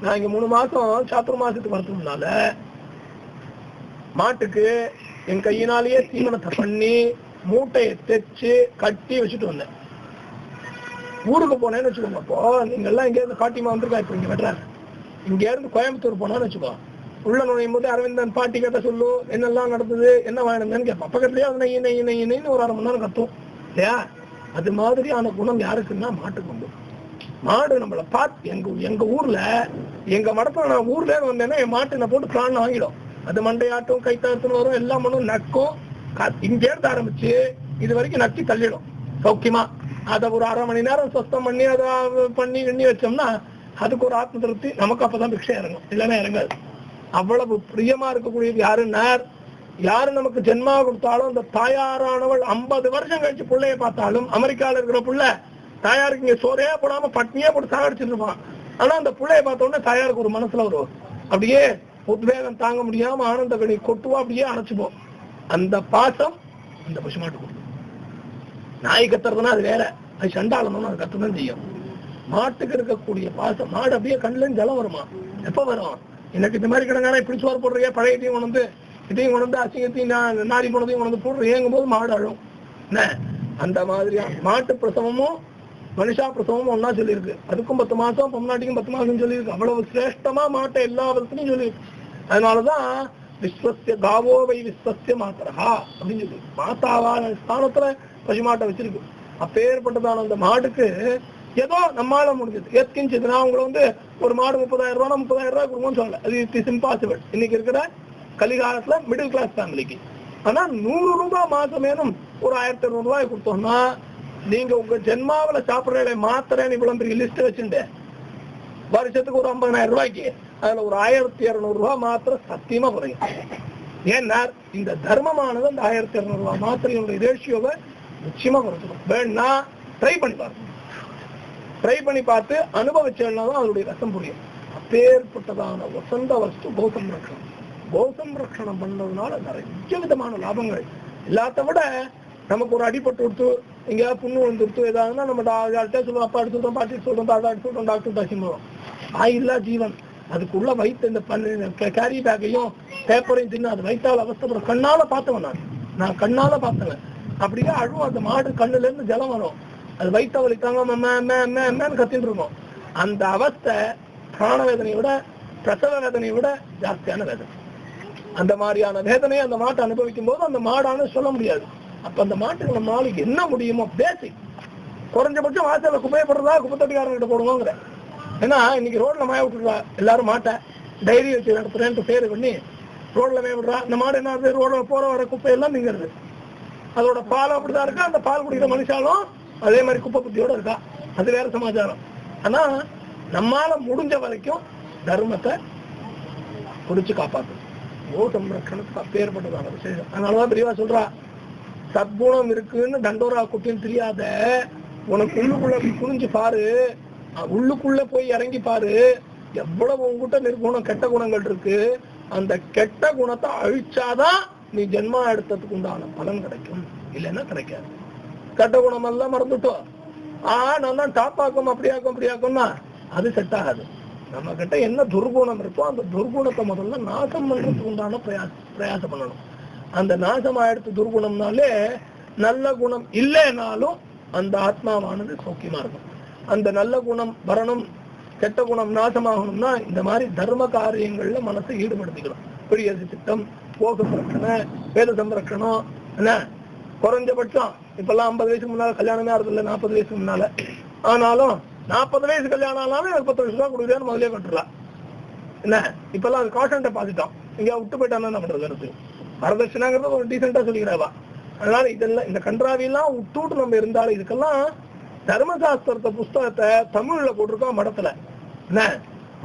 நான் இங்க 3 மாசம் சாத்துரு மாசத்துக்கு வரதுனால மாட்டுக்கு என் கையினாலேயே தீவனத்தை பண்ணி மூட்டையை தைச்சு கட்டி வச்சுட்டு வந்தேன். ஊருக்கு போனேன்னு வச்சுக்கோங்க. அப்போ நீங்க எல்லாம் இங்க இருந்து காட்டிமா வந்திருக்கா, இப்ப இங்க வெட்டுறாங்க. இங்க இருந்து கோயம்புத்தூர் போனான்னு வச்சுக்கோ, உள்ள நுழையும் போது அரவிந்தன் பாட்டி கேட்ட சொல்லு என்னெல்லாம் நடந்தது என்ன வாங்கினதுன்னு கேட்பான். பக்கத்துலயே அது நெய்ன்னு ஒரு 1/2 மணி நேரம் கத்தும் இல்லையா? அது மாதிரியான குணம் யாருக்குன்னா மாட்டுக்கு உண்டு. மாடு நம்மளை பார்த்து எங்க ஊர்ல எங்க மடத்துல நான் ஊர்ல வந்தேன்னா என் மாட்டு என்ன போட்டு பிளான் வாங்கிடும். அது மண்டையாட்டும் கைத்தாத்துன்னு வரும், எல்லாம் பண்ணும், நக்கும். இங்க இருந்து ஆரம்பிச்சு இது வரைக்கும் நக்கி தள்ளிடும் சௌக்கியமா. அதை ஒரு 1/2 மணி நேரம் சுத்தம் பண்ணி அதை பண்ணி எண்ணி வச்சோம்னா அதுக்கு ஒரு ஆத்ம திருப்தி. நமக்கு அப்பதான் பிக்ஷை இறங்கும், இல்லைன்னா இறங்காது. அவ்வளவு பிரியமா இருக்கக்கூடியது யாருன்னா, யாரு நமக்கு ஜென்மா கொடுத்தாலும் அந்த தாயாரானவள் 50 வருஷம் கழிச்சு பிள்ளைய பார்த்தாலும், அமெரிக்கால இருக்கிற புள்ள தாயாருக்கு இங்க சோறையே போடாம பட்னியே போட்டு சாகடிச்சுட்டு இருப்பான். ஆனா அந்த பிள்ளைய பார்த்த உடனே தாயாருக்கு ஒரு மனசுல வரும், அப்படியே உத்வேகம் தாங்க முடியாம ஆனந்த கணி கொட்டுவா, அப்படியே அணைச்சுப்போம். அந்த பாசம் அந்த பசுமாட்டு கொடுக்கும். நாய் கத்துறதுன்னா அது வேற, அது சண்டாளனும் அது கத்துதான் செய்யும். மாட்டுக்கு இருக்கக்கூடிய பாசம், மாடு அப்படியே கண்ணுல ஜலம் வருமா? எப்ப வரும்? எனக்கு இந்த மாதிரி கிடங்கான இப்படி சோறு போடுறியா, பழையத்தையும் கொண்டு இதையும் கொண்டு அசிங்கத்தையும் நாடி போனதையும் கொண்டு போடுறேங்கும் போது மாடு அழும். என்ன அந்த மாதிரியா மாட்டு பிரசவமும் மனுஷா பிரசவமும் ஒன்னா சொல்லியிருக்கு. அதுக்கும் 10 மாசம், பொம்நாட்டிக்கும் 10 மாசம் சொல்லியிருக்கு. அவ்வளவு சிரேஷ்டமா மாட்டை எல்லா விதத்துலையும் சொல்லியிருக்கு. அதனாலதான் விஸ்வசிய காவோ வை விஸ்வசிய மாத்திரா அப்படின்னு சொல்லி மாதாவான ஸ்தானத்துல பசுமாட்டை வச்சிருக்கு. அப்பேற்பட்டதான அந்த மாடுக்கு ஏதோ நம்மளால முடிஞ்சது ஏற்கிஞ்சது. நான் உங்களை ஒரு மாடு 30,000 ரூபாய் 30,000 ரூபாய் கொடுங்கன்னு சொல்லல. அது இட் இஸ் இம்பாசிபிள் இன்னைக்கு இருக்கிற கலிகாலத்துல மிடில் கிளாஸ் ஃபேமிலிக்கு. ஆனா 100 ரூபாய் மாசமேனும் ஒரு 1200 ரூபாய் கொடுத்தோம்னா நீங்க உங்க ஜென்மாவில சாப்பிடுற மாத்திரன்னு இவ்வளவு பெரிய லிஸ்ட் வச்சுட்டு வருஷத்துக்கு ஒரு 50,000 ரூபாய்க்கு அதுல ஒரு 1200 ரூபாய் மாத்திரம் சத்தியமா குறையும். ஏன்னா இந்த தர்மமானது அந்த 1200 ரூபாய் மாத்திரையுடைய ரேஷியோவை நிச்சயமா குறைச்சிடும். வேணா ட்ரை பண்ணி பாருங்க. ட்ரை பண்ணி பார்த்து அனுபவிச்சா அதனுடைய ரசம் புரியும். அப்பேற்பட்டதான வசந்த வஸ்து கோசம்ரக்ஷணம். கோசம்ரக்ஷணம் பண்ணதுனால நிறைய விதமான லாபங்கள். எல்லாத்த விட நமக்கு ஒரு அடிபட்டு கொடுத்து எங்கேயாவது புண்ணு வந்துடுத்து ஏதாவதுன்னா நம்ம சொல்லுவோம், அப்பா எடுத்து சொல்றோம், பாட்டி சொல்றோம், தாத்தா எடுத்து சொல்றோம், டாக்டர் தாசி போறோம். ஆயில்லா ஜீவன் அதுக்குள்ள வைத்த இந்த கேரி பேக்கையும் பேப்பரையும் தின்னு அது வைத்தால் அவஸ்தை கண்ணால பார்த்தவன். நான் கண்ணால பார்த்தவன். அப்படியே அழுவும். அந்த மாடு கண்ணுல இருந்து ஜலம் வரும். அது வைத்த வலிக்காம கத்திட்டு இருக்கும். அந்த அவஸ்தை பிராண வேதனையை விட பிரசவ வேதனையை விட ஜாஸ்தியான வேதனை. அந்த மாதிரியான வேதனையை அந்த மாட்டை அனுபவிக்கும் போது அந்த மாடானு சொல்ல முடியாது. அப்ப அந்த மாட்டுக்கு நம்ம நாளைக்கு என்ன முடியுமோ பேசிக் குறைஞ்சபட்சம் வாசல குப்பையப்படுறதா குப்பத்தட்டிக்காரங்கிட்ட போடுவோங்கிற. ஏன்னா இன்னைக்கு ரோட்ல மாய விட்டுருவா எல்லாரும் மாட்டை டைரி வச்சு நடத்துறேன்ட்டு பேரு பண்ணி ரோட்ல மேய விடுறா. இந்த மாடு என்ன ஆகுது? ரோட்ல போற வர குப்பையெல்லாம் நீங்கிறது. அதோட பால் அப்படிதான் இருக்கா. அந்த பால் குடிக்கிற மனுஷாலும் அதே மாதிரி குப்பை புத்தியோட இருக்கா. அது வேற சமாச்சாரம். ஆனா நம்மால முடிஞ்ச வரைக்கும் தர்மத்தை குடிச்சு காப்பாற்றும். கோசம்ரக்ஷணத்துக்கு அப்பேற்பட்டதான விசேஷம். அதனாலதான் பெரியவா சொல்றா, சத்குணம் இருக்குன்னு தண்டோரா குட்டின்னு தெரியாத உனக்கு உள்ளுக்குள்ள குனிஞ்சு பாரு, உள்ளுக்குள்ள போய் இறங்கி பாரு, எவ்வளவு உங்ககிட்ட நிர்குணம் கெட்ட குணங்கள் இருக்கு. அந்த கெட்ட குணத்தை அழிச்சாதான் நீ ஜென்மா எடுத்ததுக்கு உண்டான பலன் கிடைக்கும். இல்லைன்னா கிடைக்காது. கெட்ட குணம் எல்லாம் மறந்துட்டோம். நான் தான் டாப்பாக்கும் அப்படியாக்கும்னா அது செட் ஆகாது. நம்ம கிட்ட என்ன துர்குணம் இருக்கோ அந்த துர்குணத்தை முதல்ல நாசம் பண்றதுக்கு உண்டான பிரயாசம் பண்ணணும். அந்த நாசம் ஆயிடுத்து துர்குணம்னாலே நல்ல குணம் இல்லைனாலும் அந்த ஆத்மாவானது சௌக்கியமா இருக்கும். அந்த நல்ல குணம் வரணும், கெட்ட குணம் நாசமாகணும்னா இந்த மாதிரி தர்ம காரியங்கள்ல மனசை ஈடுபடுத்திக்கணும். பெரிய திட்டம், போக சம்ரட்சணை, வேத சம்ரட்சணம். என்ன குறைஞ்சபட்சம் இப்பெல்லாம் 50 வயசுக்கு முன்னால கல்யாணமே ஆறுது இல்லை, 40 வயசுக்கு முன்னால. ஆனாலும் 40 வயசு கல்யாணம் ஆனாலும் எனக்கு 10 லட்சம் ரூபாய் கொடுக்குறேன்னு முதலே கட்டுலாம். என்ன இப்பெல்லாம் அது காஷன் டெபாசிட்டோம். எங்கேயா விட்டு போயிட்டானா என்ன பண்றது? வரதட்சணைங்கிறது ஒரு டீசெண்டா சொல்லிக்கிறாவா. அதனால இதெல்லாம் இந்த கன்றாவியெல்லாம் விட்டுட்டு நம்ம இருந்தாலும் இதுக்கெல்லாம் தர்மசாஸ்திரத்தை புஸ்தகத்தை தமிழ்ல போட்டிருக்கோம் மடத்துல. என்ன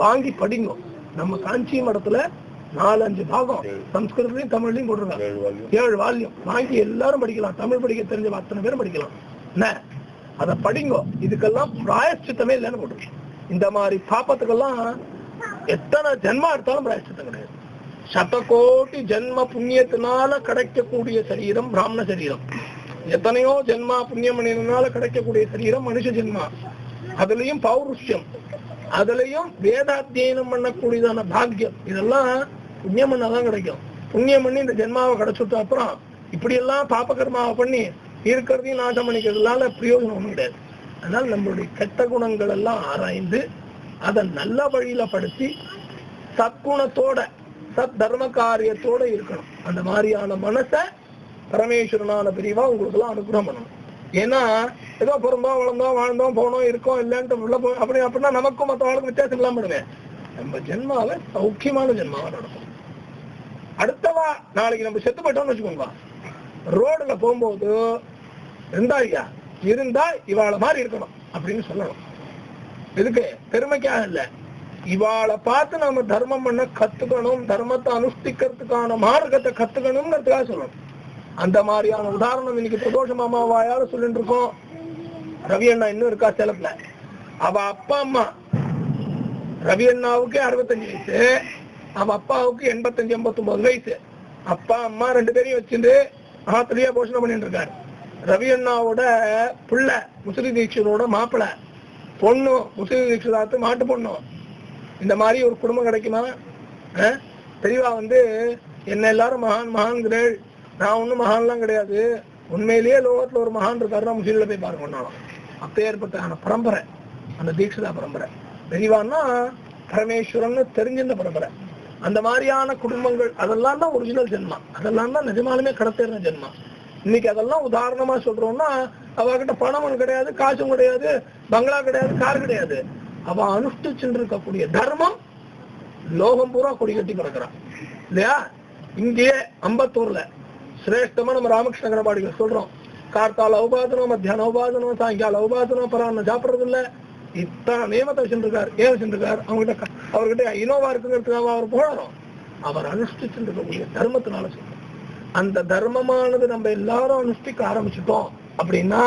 வாங்கி படிங்க. நம்ம காஞ்சி மடத்துல 4-5 பாகம் சம்ஸ்கிருதத்தையும் தமிழ்லையும் போட்டிருக்காங்க. 7 வால்யூம் வாங்கி எல்லாரும் படிக்கலாம். தமிழ் படிக்க தெரிஞ்ச அத்தனை பேரும் படிக்கலாம். என்ன அதை படிங்க. இதுக்கெல்லாம் பிராயஷ்சித்தமே இல்லைன்னு போட்டிருக்கோம். இந்த மாதிரி பாப்பத்துக்கெல்லாம் எத்தனை ஜென்மா எடுத்தாலும் பிராயஷ்சித்தம் கிடையாது. 100 கோடி ஜென்ம புண்ணியத்தினால கிடைக்கக்கூடிய சரீரம் பிராமண சரீரம். எத்தனையோ ஜென்மா புண்ணியம் பண்ணினால கிடைக்கக்கூடிய சரீரம் மனுஷ ஜென்மா. அதுலயும் பௌருஷ்யம், அதுலயும் வேதாத்தியனம் பண்ணக்கூடியதான பாக்கியம். இதெல்லாம் புண்ணியம் பண்ணாதான் கிடைக்கும். புண்ணியம் பண்ணி இந்த ஜென்மாவை கிடைச்சிட்டு அப்புறம் இப்படி எல்லாம் பாப்ப கர்மாவை பண்ணி இருக்கிறதையும் நாசம் பண்ணிக்கிறதுனால பிரயோஜனம் ஒண்ணும் கிடையாது. அதனால நம்மளுடைய கெட்ட குணங்கள் எல்லாம் ஆராய்ந்து அதை நல்ல வழியில படுத்தி சத்குணத்தோட சத் தர்ம காரியத்தோட இருக்கணும். அந்த மாதிரியான மனசை பரமேஸ்வரனான பிரிவா உங்களுக்கு எல்லாம் அனுகிரகம் பண்ணணும். ஏன்னா ஏதோ பிறந்தோம் வளர்ந்தோம் வாழ்ந்தோம் போனோம் இருக்கோம் இல்லைன்ட்டு உள்ள போய் அப்படின்னா நமக்கும் மற்றவங்களுக்கு வித்தியாசம் இல்லாம பண்ணுவேன். நம்ம ஜென்மாவை சௌக்கியமான ஜென்மாவை நடக்கும். அடுத்தவா நாளைக்கு நம்ம செத்து போயிட்டோம்னு வச்சுக்கோங்க, ரோடுல போகும்போது இருந்தா இவாள மாதிரி இருக்கணும் அப்படின்னு சொல்லணும். இதுக்கு பெருமைக்காக இல்ல, இவாளை பார்த்து நம்ம தர்மம் பண்ண கத்துக்கணும், தர்மத்தை அனுஷ்டிக்கிறதுக்கான மார்க்கத்தை கத்துக்கணும்ங்கிறதுக்காக சொல்லணும். அந்த மாதிரியான உதாரணம் இன்னைக்கு பிரதோஷ மாமா வாயால சொல்லிட்டு இருக்கோம். ரவி அண்ணா இன்னும் இருக்கா சேலத்துல. அவ அப்பா அம்மா ரவி அண்ணாவுக்கு 65 வயசு, அவ அப்பாவுக்கு 85-89 வயசு. அப்பா அம்மா 2 பேரையும் வச்சுட்டு ஆத்திலேயே போஷணம் பண்ணிட்டு இருக்காரு. ரவி அண்ணாவோட பிள்ளை முசிறி தீட்சிதரோட மாப்பிள்ளை, பொண்ணு முசிறி தீட்சிதாத்து மாட்டு பொண்ணு. இந்த மாதிரி ஒரு குடும்பம் கிடைக்குமா? பெரியவா என்ன எல்லாரும் மகான் மகான்கிறேள், நான் ஒன்னும் மகான்லாம் கிடையாது, உண்மையிலேயே லோகத்துல ஒரு மகான் இருக்காருன்னா முசிறில போய் பார்க்கணும். அப்பேற்பட்ட பரம்பரை அந்த தீட்சிதா பரம்பரை. பெரியவான்னா பரமேஸ்வரன் தெரிஞ்சிருந்த பரம்பரை. அந்த மாதிரியான குடும்பங்கள் அதெல்லாம் தான் ஒரிஜினல் ஜென்மா, அதெல்லாம் தான் நிஜமாலுமே கடத்தேற ஜென்மா. இன்னைக்கு அதெல்லாம் உதாரணமா சொல்றோம்னா, அவகிட்ட பணமும் கிடையாது, காசும் கிடையாது, பங்களா கிடையாது, கார் கிடையாது. அவ அனுஷ்டிச்சுட்டு இருக்கக்கூடிய தர்மம் லோகம் பூரா கொடி கட்டி கிடக்குறான் இல்லையா? இங்கேயே அம்பத்தூர்ல சிரேஷ்டமா நம்ம ராமகிருஷ்ண கரபாடிகள் சொல்றோம், கார்த்தால உபாதனம், மத்தியான உபாதனம், சாயங்கால உபாதனம், பரான சாப்பிடுறது இல்ல. இத்தனை நியமத்தை வச்சுருக்காரு. ஏன் வச்சுருக்காரு? அவர்கிட்ட இனோவா இருக்குங்கிறதுக்காக அவர் போடணும். அவர் அனுஷ்டிச்சு இருக்கக்கூடிய தர்மத்தினால சொல்றோம். அந்த தர்மமானது நம்ம எல்லாரும் அனுஷ்டிக்க ஆரம்பிச்சுட்டோம் அப்படின்னா,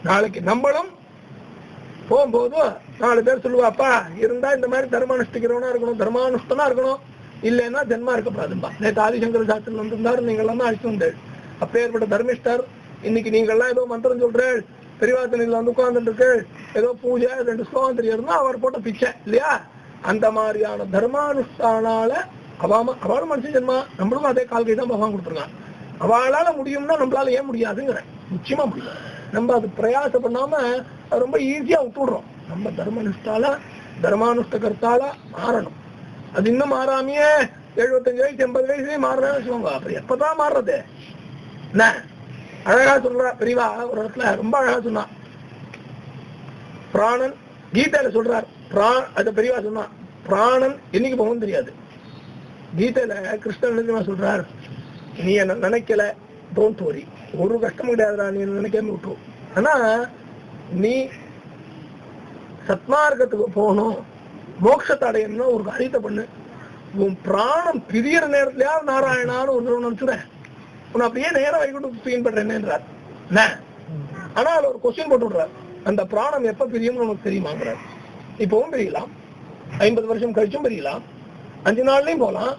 நாளைக்கு நம்மளும் போகும்போது 4 பேர் சொல்லுவாப்பா, இருந்தா இந்த மாதிரி தர்ம அனுஷ்டிக்கிறவனா இருக்கணும், தர்மானுஷ்டனா இருக்கணும், இல்லைன்னா ஜென்மா இருக்கக்கூடாதும்பா. நேற்று ஆதிசங்கர சாஸ்திரம் வந்திருந்தாரு, நீங்க எல்லாம் அழைச்சு வந்தேன். அப்பேற்பட்ட தர்மிஷ்டர். இன்னைக்கு நீங்க எல்லாம் ஏதோ மந்திரம் சொல்றேன், பெரியவாசனில் உட்கார்ந்துட்டு இருக்கு, ஏதோ பூஜை 2 ஸ்லோகம் தெரியுதுன்னா அவர் போட்ட பிச்சை இல்லையா? அந்த மாதிரியான தர்மானுஷ்டானால அவளும் மனுஷன் ஜென்மா, நம்மளும் அதே கால்கை தான் பகவான் கொடுத்துருக்கான். அவளால முடியும்னா நம்மளால ஏன் முடியாதுங்கிற நிச்சயமா முடியும். நம்ம அது பிரயாசம் பண்ணாம ரொம்ப ஈஸியா விட்டுடுறோம். நம்ம தர்மானுஷ்ட கர்த்தால மாறணும். அது இன்னும் மாறாமையே 75 வயசு 80 வயசுலயே மாறுறேன்னு வச்சுக்கோங்க. அப்புறம் எப்பதான் மாறுறது? என்ன அழகா சொல்ற பெரியவா ஒரு இடத்துல ரொம்ப அழகா சொன்னா, பிராணன் கீதையில சொல்றார். அத பெரியவா சொன்னா, பிராணன் என்னைக்கு போகும் தெரியாது. கீதையில கிருஷ்ணன் சொல்றார், நீ என்ன நினைக்கல, டோன்ட் வரி, ஒரு கஷ்டமும் கிடையாதுடா, நீ நினைக்காம விட்டு. ஆனா நீ சத்மார்க்கத்துக்கு போகணும், மோட்சத்தை அடையணும்னா ஒரு காரியத்தை பண்ணு. உன் பிராணம் பிரியற நேரத்திலேயாவது நாராயணான்னு ஒரு நினைச்சுறேன், உன்னை அப்படியே நேரம் வைக்கிட்டு தூயின் பண்றேன்ன்றார். ஆனா அதுல ஒரு கொஸ்டின் போட்டு விடுறார், அந்த பிராணம் எப்ப பிரியும் நமக்கு தெரியுமாங்கிறார். இப்பவும் பிரியலாம், 50 வருஷம் கழிச்சும் பிரியலாம், 5 நாள்லயும் போலாம்,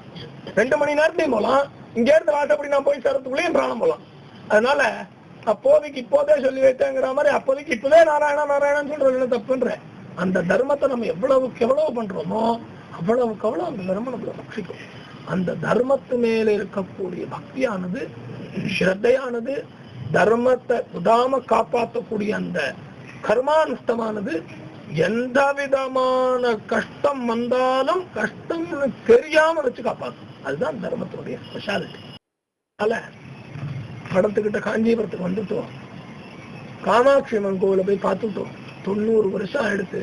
2 மணி நேரத்திலையும் போலாம், இங்க இருந்து வாட்டப்படி நான் போய் சேர்றதுக்குள்ளேயும் பிராணம் போலாம். அதனால அப்போதைக்கு இப்போதே சொல்லி வைத்தேங்கிற மாதிரி அப்போதைக்கு இப்பவே நாராயணா நாராயணான்னு சொல்றது தப்புன்ற அந்த தர்மத்தை நம்ம எவ்வளவுக்கு எவ்வளவு பண்றோமோ அவ்வளவுக்கு அவ்வளவு அந்த தர்மம் நம்மளை ரட்சிக்கும். அந்த தர்மத்து மேல இருக்கக்கூடிய பக்தியானது, ஸ்ரத்தையானது, தர்மத்தை விடாம காப்பாற்றக்கூடிய அந்த கர்மானுஷ்டமானது எந்த விதமான கஷ்டம் வந்தாலும் கஷ்டம் தெரியாம வச்சு காப்பாற்றும். அதுதான் தர்மத்தினுடைய ஸ்பெஷாலிட்டி. அதனால படத்துக்கிட்ட காஞ்சிபுரத்துக்கு வந்துட்டோம், காமாட்சி அம்மன் கோவில போய் பார்த்துட்டோம். 90 வருஷம் ஆயிடுத்து,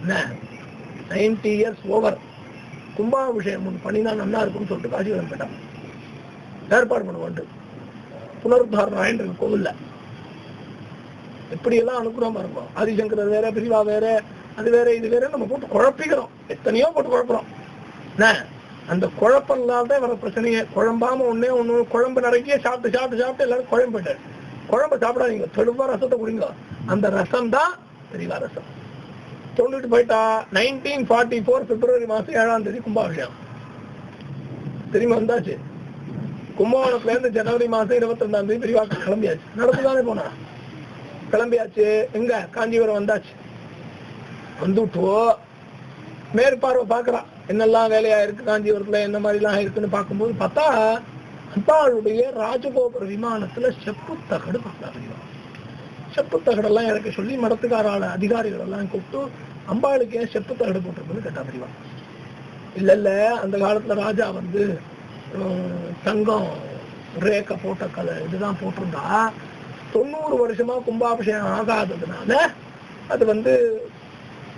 90 இயர்ஸ் ஓவர். கும்பாபிஷேகம் ஒன்று பண்ணினா நல்லா இருக்கும்னு சொல்லிட்டு காஞ்சிபுரம் போயிட்டாங்க, ஏற்பாடு பண்ணுவோம். புனருத்தாரணம் ஆயிட்டு கோவில்ல எப்படி எல்லாம் அனுப்புறோமா இருக்கும். ஆதிசங்கரர் வேற, பிரிவா வேற, அது வேற இது வேற, நம்ம போட்டு குழப்பிக்கிறோம், எத்தனையோ போட்டு குழப்புறோம். அந்த குழப்பம்னால்தான் வர பிரச்சனையே. குழம்பாம ஒண்ணு குழம்பு நிறைய சாப்பிட்டு சாப்பிட்டு சாப்பிட்டு எல்லாரும் குழம்பு போயிட்டாரு. குழம்பு சாப்பிடாதீங்க, தெளிவா ரசத்தை குடிங்க. அந்த ரசம் தான் பெரியவா ரசம். சொல்லிட்டு போயிட்டா 1944 பிப்ரவரி மாசம் 7ஆம் தேதி கும்பாபிஷேகம் திரும்பி வந்தாச்சு. கும்பகோணத்துல இருந்து ஜனவரி மாசம் 22ஆம் தேதி பெரியவா கிளம்பியாச்சு. நடந்துதானே போனா, கிளம்பியாச்சு. எங்க காஞ்சிபுரம் வந்தாச்சு. வந்துட்டோ மேற்பார்வை பாக்குறான், என்னெல்லாம் வேலையா இருக்கு காஞ்சிபுரத்துல, என்ன மாதிரி எல்லாம் இருக்குன்னு பார்க்கும்போது பார்த்தா அம்பாளுடைய ராஜகோபுர விமானத்துல செப்பு தகடு பார்க்கலாம். செப்பு தகடெல்லாம் இறக்க சொல்லி மடத்துக்கார அதிகாரிகள் எல்லாம் கூப்பிட்டு, அம்பாளுக்கு ஏன் செப்பு தகடு போட்டிருக்குன்னு கேட்டா தெரியுமா? இல்ல அந்த காலத்துல ராஜா தங்கம் ரேக்க போட்ட கதை இதுதான் போட்டிருந்தா, 90 வருஷமா கும்பாபிஷேகம் ஆகாததுனால அது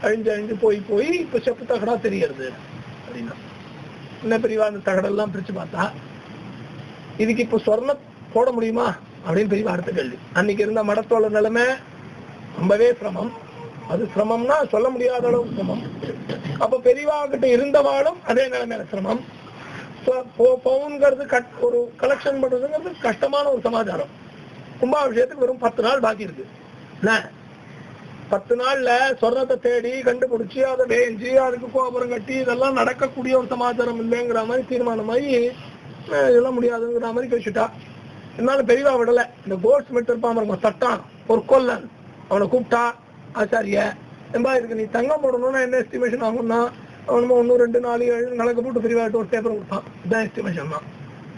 அழிஞ்சு போய் இப்ப செப்பு தகடா தெரியறது அப்படின்னா. என்ன பெரியவா அந்த தகடெல்லாம் பிரிச்சு பார்த்தா, இதுக்கு இப்ப சொர்ண போட முடியுமா அப்படின்னு பெரியவா அடுத்த கேள்வி. அன்னைக்கு இருந்த மடத்தோட நிலைமை ரொம்பவே சிரமம். அது சிரமம்னா சொல்ல முடியாத அளவு சிரமம். அப்ப பெரியவா கிட்ட இருந்தவாளும் அதே நிலைமையில சிரமம். பவுன்கிறது ஒரு கலெக்ஷன் பண்றதுங்கிறது கஷ்டமான ஒரு சமாச்சாரம். கும்பாபிஷேகத்துக்கு வெறும் 10 நாள் பாக்கி இருக்கு. 10 நாள்ல சொர்ணத்தை தேடி கண்டுபிடிச்சு அதை வேஞ்சி அதுக்கு கோபுரம் கட்டி இதெல்லாம் நடக்கக்கூடிய ஒரு சமாச்சாரம் இல்லைங்கிற மாதிரி தீர்மானமாயி இதெல்லாம் முடியாதுங்கிற மாதிரி கழிச்சுட்டா. இருந்தாலும் பெரியவா விடல. இந்த கோல்ட் ஸ்மித் இருப்பான் இருக்கும், தட்டான் பொற்கொல்லன், அவனை கூப்பிட்டா ஆச்சாரிய என்பா இருக்கு நீ தங்கம் போடணும்னா என்ன எஸ்டிமேஷன் ஆகும்னா அவனுமா 1 2 4 7 கணக்கு போட்டு பெரியவாட்டு ஒரு பேப்பர் கொடுத்தான். இதுதான் எஸ்டிமேஷன் தான்.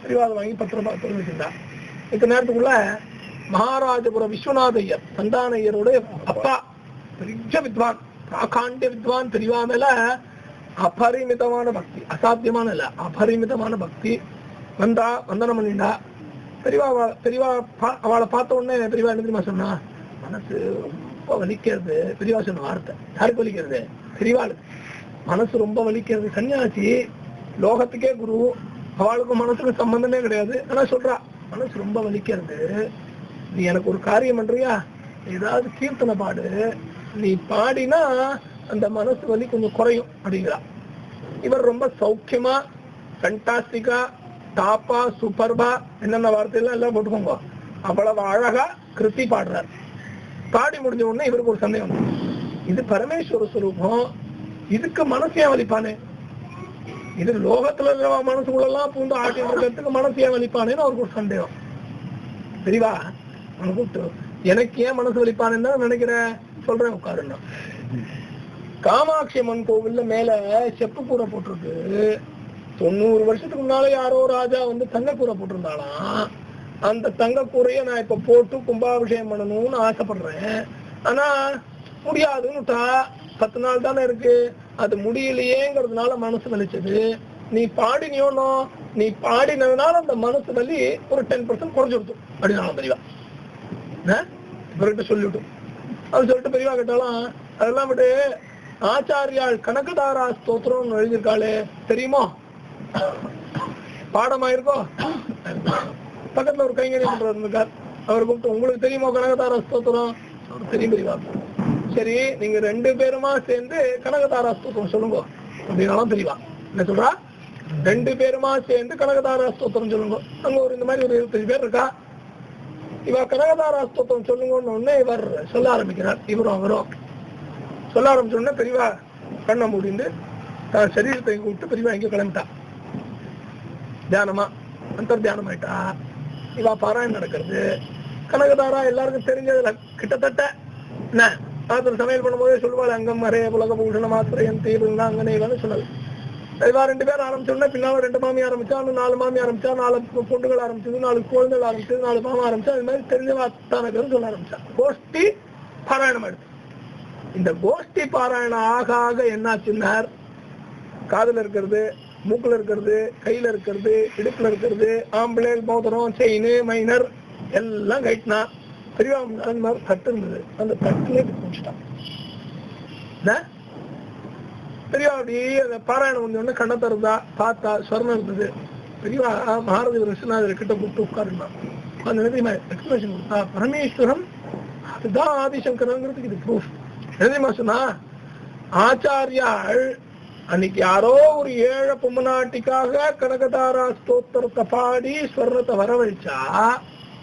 பெரியவா அதை வாங்கி 10 ரூபாய் தெரிவிச்சுட்டா. இந்த நேரத்துக்குள்ள மகாராஜபுரம் விஸ்வநாத ஐயர் சந்தான ஐயரோட அப்பா பெரிய வித்வான், பிராகாண்டிய வித்வான், பெரியவா மேல அபரிமிதமான பக்தி, அசாத்தியமான இல்ல அபரிமிதமான பக்தி. வந்தா வந்தனம் பண்ணிண்டா. பெரியவா அவளை பார்த்த உடனே பெரியவா என்ன தெரியுமா சொன்னா, மனசு ரொம்ப வலிக்கிறது. பெரியவா சொன்ன வார்த்தை யாருக்கு வலிக்கிறது? பெரியவாளுக்கு மனசு ரொம்ப வலிக்கிறது. சன்னியாசி லோகத்துக்கே குரு, அவளுக்கும் மனசுக்கு சம்பந்தமே கிடையாது. ஆனா சொல்றா மனசு ரொம்ப வலிக்கிறது, நீ எனக்கு ஒரு காரியம் பண்றியா, ஏதாவது கீர்த்தனை பாடு, நீ பாடினா அந்த மனசு வலி கொஞ்சம் குறையும் அப்படிங்கிறா. இவர் ரொம்ப சௌக்கியமா ஃபேண்டாஸ்டிக்கா டாப்பா சூப்பர்பா என்னென்ன வார்த்தையெல்லாம் எல்லாம் போட்டுக்கோங்க, அவ்வளவு அழகா கிருத்தி பாடுறார். பாடி முடிஞ்ச உடனே இவருக்கு ஒரு சந்தேகம், இது பரமேஸ்வர ஸ்வரூபம், இதுக்கு மனசு ஏன் வலிப்பானே, இது லோகத்துல இருக்கிற மனசுக்குள்ளெல்லாம் பூந்து ஆட்டிட்டு இருக்கிறதுக்கு மனசு ஏன் வலிப்பானேன்னு அவருக்கு ஒரு சந்தேகம். சரிவா அவனை கூப்பிட்டு எனக்கு ஏன் மனசு வலிப்பானேன்னு தான் நினைக்கிறேன், சொல்றேன் உட்காருன்னா. காமாட்சி அம்மன் கோவில்ல மேல செப்பு கூரை போட்டிருக்கு. 90 வருஷத்துக்கு முன்னால யாரோ ராஜா வந்து தங்க கூரை போட்டிருந்தாலாம். அந்த தங்க கூரைய நான் இப்ப போட்டு கும்பாபிஷேகம் பண்ணணும்னு ஆசைப்படுறேன். ஆனா முடியாதுன்னுட்டா, 10 நாள் தானே இருக்கு, அது முடியலையேங்கிறதுனால மனசு வலிச்சது. நீ பாடினியோனோ, நீ பாடினதுனால அந்த மனசு வலி ஒரு 10% குறைஞ்சுடுத்து அப்படின்னாலும் பெரியவா இவர்கிட்ட சொல்லிவிட்டு. அது சொல்லிட்டு பெரியவா கேட்டாலும், அதெல்லாம் விட்டு ஆச்சாரியால் கனகதாரா ஸ்தோத்திரம் எழுதியிருக்காளே தெரியுமோ, பாடமாயிருக்கோ. பக்கத்துல ஒரு கைங்கறி பண்றவர் இருக்கார், அவர் கூப்பிட்டு உங்களுக்கு தெரியுமோ கனகதாரா ஸ்தோத்திரம்? அவர் தெரியும் பெரியவா. சரி நீங்க 2 பேருமா சேர்ந்து கனகதாரா ஸ்தோத்திரம் சொல்லுங்க அப்படின்னாலும் தெரியவா. என்ன சொல்றா, 2 பேருமா சேர்ந்து கனகதாரா ஸ்தோத்திரம் சொல்லுங்க. அங்க ஒரு இந்த மாதிரி ஒரு 25 பேர் இருக்கா. இவ கனகதாரா ஸ்தோத்திரம் சொல்லுங்கன்னு உடனே இவர் சொல்ல ஆரம்பிக்கிறார். இவரும் அவரும் சொல்ல ஆரம்பிச்ச உடனே பெரியவா கண்ணை மூடிந்து சரீரத்தை கூப்பிட்டு பெரியவா எங்கேயோ கிளம்பிட்டா. தியானமா அந்தர் தியானம் ஆயிட்டா. இவா பாராயணம் நடக்கிறது. கனகதாரா எல்லாருக்கும் தெரிஞ்சதுல கிட்டத்தட்ட என்ன ராத்திரி சமையல் பண்ணும்போதே சொல்லுவாள், அங்கம் மரே உலக பூஷண மாத்திரையன் தீர்வுங்க அங்கனேன்னு சொன்னது. இவா 2 பேர் ஆரம்பிச்சோன்னா பின்னால 2 மாமி ஆரம்பிச்சா, 4 மாமி ஆரம்பிச்சா, 4 பொண்டுகள் ஆரம்பிச்சது, 4 குழந்தைகள் ஆரம்பிச்சது, 4 மாமா ஆரம்பிச்சா. அது மாதிரி தெரிஞ்ச சொல்ல ஆரம்பிச்சா. கோஷ்டி பாராயணம் எடுத்து இந்த கோஷ்டி பாராயணம் ஆக ஆக என்னாச்சுன்னார், காதுல இருக்கிறது, மூக்குல இருக்கிறது, கையில இருக்கிறது, இடுப்புல இருக்கிறது, ஆம்பளை மோதிரம் செயின் மைனர் எல்லாம் கைட்டினா. பெரியவா மாதிரி தட்டு இருந்தது, அந்த தட்டுல குடிச்சிட்டான். பெரியவா அப்படி அந்த பாராயணம் முடிஞ்ச கண்ணை திறந்தா பார்த்தா ஸ்வர்ணம் இருந்தது. பெரியவா மகாராஜ விஸ்வநாதர் கிட்ட கூப்பிட்டு உட்காருந்தான். அந்த நிலைமை எக்ஸ்பிளேஷன் கொடுத்தா, பரமேஸ்வரன் அதுதான் ஆதிசங்கரங்கிறதுக்கு இது ப்ரூஃப். என்ன சொன்னா, ஆச்சாரியாள் அன்னைக்கு யாரோ ஒரு ஏழை பொம்மநாட்டிக்காக கனகதாரா ஸ்தோத்திரத்தை பாடி ஸ்வர்ணத்தை வரவழைச்சா,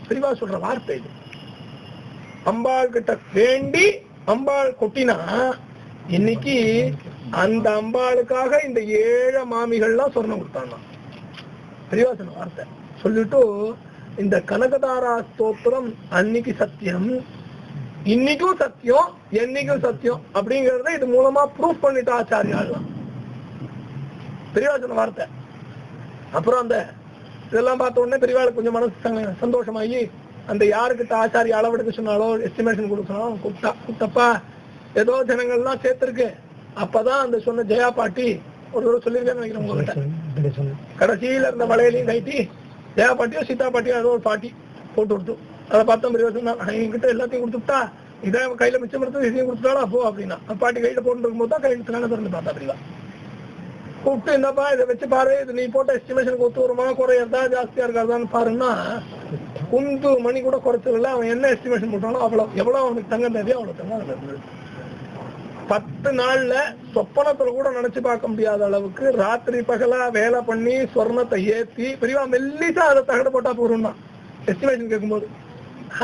பெரியவா சொல்ற வார்த்தை இது. அம்பாள் கிட்ட வேண்டி அம்பாள் கொட்டினா, இன்னைக்கு அந்த அம்பாளுக்காக இந்த 7 மாமிகள்லாம் சொர்ணம் கொடுத்தாங்க. பெரியவா சொன்ன வார்த்தை சொல்லிட்டு, இந்த கனகதாரா ஸ்தோத்திரம் அன்னைக்கு சத்தியம், இன்னைக்கும் சத்தியம், என்னைக்கும் சத்தியம் அப்படிங்கறத இது மூலமா ப்ரூஃப் பண்ணிட்டு ஆச்சாரியாள் பெரியவா சொன்ன வார்த்தை. அப்புறம் அந்த இதெல்லாம் பார்த்த உடனே பெரியவாளுக்கு கொஞ்சம் மனசு சந்தோஷமாயி, அந்த யாருக்கிட்ட ஆச்சாரிய அளவெடுக்க சொன்னாலோ எஸ்டிமேஷன் கொடுக்க சொன்னாலும் கூப்பிட்டப்பா ஏதோ ஜனங்கள்லாம் சேர்த்திருக்கு. அப்பதான் அந்த சொன்ன ஜெயா பாட்டி ஒரு தடவை சொல்லியிருக்கேன்னு நினைக்கிறேன் உங்ககிட்ட. கடைசியில இருந்த வளையலையும் கைட்டி ஜெயா பாட்டியோ சீதா பாட்டியோ ஏதோ ஒரு பாட்டி போட்டு கொடுத்து, அதை பார்த்தா பெரியவா சொன்னா, என்கிட்ட எல்லாத்தையும் கொடுத்துட்டா, இதை கையில மிச்சம் எடுத்து இதையும் கொடுத்துட்டாலும் அப்போ அப்படின்னா பாட்டி கையில போட்டு இருக்கும்போது தான் கையில திறந்து பார்த்தா பெரியவா கூப்பிட்டு, என்னப்பா இதை வச்சு பாரு, இது நீ போட்ட எஸ்டிமேஷனுக்கு ஒத்து வருமா, குறையறதா ஜாஸ்தியா இருக்காதான்னு பாருன்னா, குந்து மணி கூட குறைச்சதில்ல. அவன் என்ன எஸ்டிமேஷன் போட்டாலும் அவ்வளவு எவ்வளவு அவனுக்கு தங்கம் தேவையோ அவ்வளவு தங்கம் இருந்தது. 10 நாள்ல சொப்பனத்துல கூட நினைச்சு பார்க்க முடியாத அளவுக்கு ராத்திரி பகலா வேலை பண்ணி ஸ்வர்ணத்தை ஏத்தி பெரியவா மெல்லிசா அதை தகடு போட்டா போறோம் தான் எஸ்டிமேஷன் கேட்கும்போது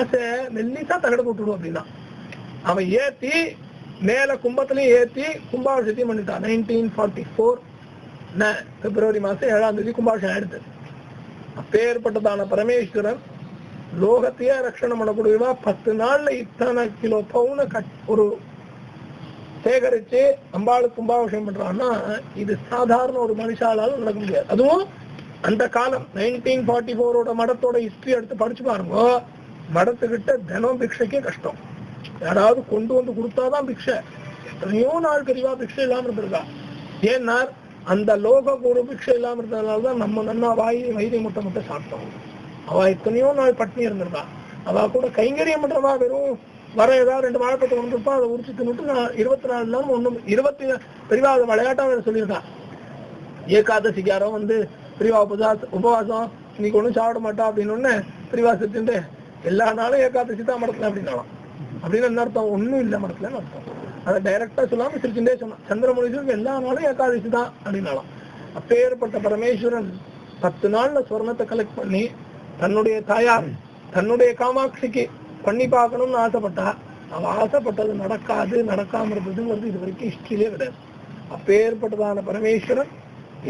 ஆசை மெல்லிசா தகடு போட்டுடும் அப்படின்னா அவன் ஏத்தி மேல கும்பத்திலையும் ஏத்தி கும்பாபிஷேகம் பண்ணிட்டான். 1944 பிப்ரவரி மாசம் 7ஆம் தேதி கும்பாபிஷேகம் எடுத்தது. அப்பேற்பட்டதான பரமேஸ்வரன் லோகத்தையே ரட்சணம் பண்ணக்கூடியவா 10 நாள்ல இத்தனை கிலோ பவுன ஒரு சேகரிச்சு அம்பாளுக்கு கும்பாபிஷேகம் பண்றான்னா இது சாதாரண ஒரு மனுஷாலால நடக்க முடியாது. அதுவும் அந்த காலம் 1944 மடத்தோட ஹிஸ்டரி எடுத்து படிச்சு பாருங்க. மடத்துக்கிட்ட தினம் பிக்ஷைக்கே கஷ்டம். யாராவது கொண்டு வந்து கொடுத்தாதான் பிக்ஷை. எத்தனையோ நாள் பெரியவா பிக்ஷை இல்லாம இருந்திருக்கா. ஏன்னா அந்த லோக ஒரு பிக்ஷை இல்லாம இருந்ததுனாலதான் நம்ம நன்னா வைத்திய முட்டை சாப்பிட்டோம். அவ எத்தனையோ நாள் பட்னி இருந்திருக்கா. அவ கூட கைங்கரியம் பண்றவா வெறும் வர ஏதாவது 2 வாழைப்பத்தை கொண்டிருப்பா, அதை உரிச்சு தின்னுட்டு 24 நாள் ஒண்ணும் 20 பெரியவா அதை விளையாட்டா சொல்லியிருக்கா. ஏகாதசிக்கு யாரோ வந்து பெரியவா உபவாசம் இன்னைக்கு ஒண்ணும் சாப்பிட மாட்டா அப்படின்னு பெரியவா செத்துட்டு எல்லா நாளும் ஏகாதசி தான் மடத்துல அப்படின்னாலாம். அப்படின்னு என்ன அர்த்தம்? ஒண்ணும் இல்லை மடத்துலன்னு அர்த்தம். அதை டைரக்டா சொல்லாம சிரிச்சுட்டே சொன்னான். சந்திரமுனீஸ்வருக்கு எல்லா நாளும் ஏகாதசி தான் அப்படின்னாலாம். அப்பேற்பட்ட பரமேஸ்வரன் 10 நாள்ல ஸ்வர்ணத்தை கலெக்ட் பண்ணி தன்னுடைய தாயார் தன்னுடைய காமாட்சிக்கு பண்ணி பார்க்கணும்னு ஆசைப்பட்டா. அவ ஆசைப்பட்டது நடக்காம இருந்ததுங்கிறது இது வரைக்கும் ஹிஸ்டரியிலே கிடையாது. அப்பேற்பட்டதான பரமேஸ்வரன்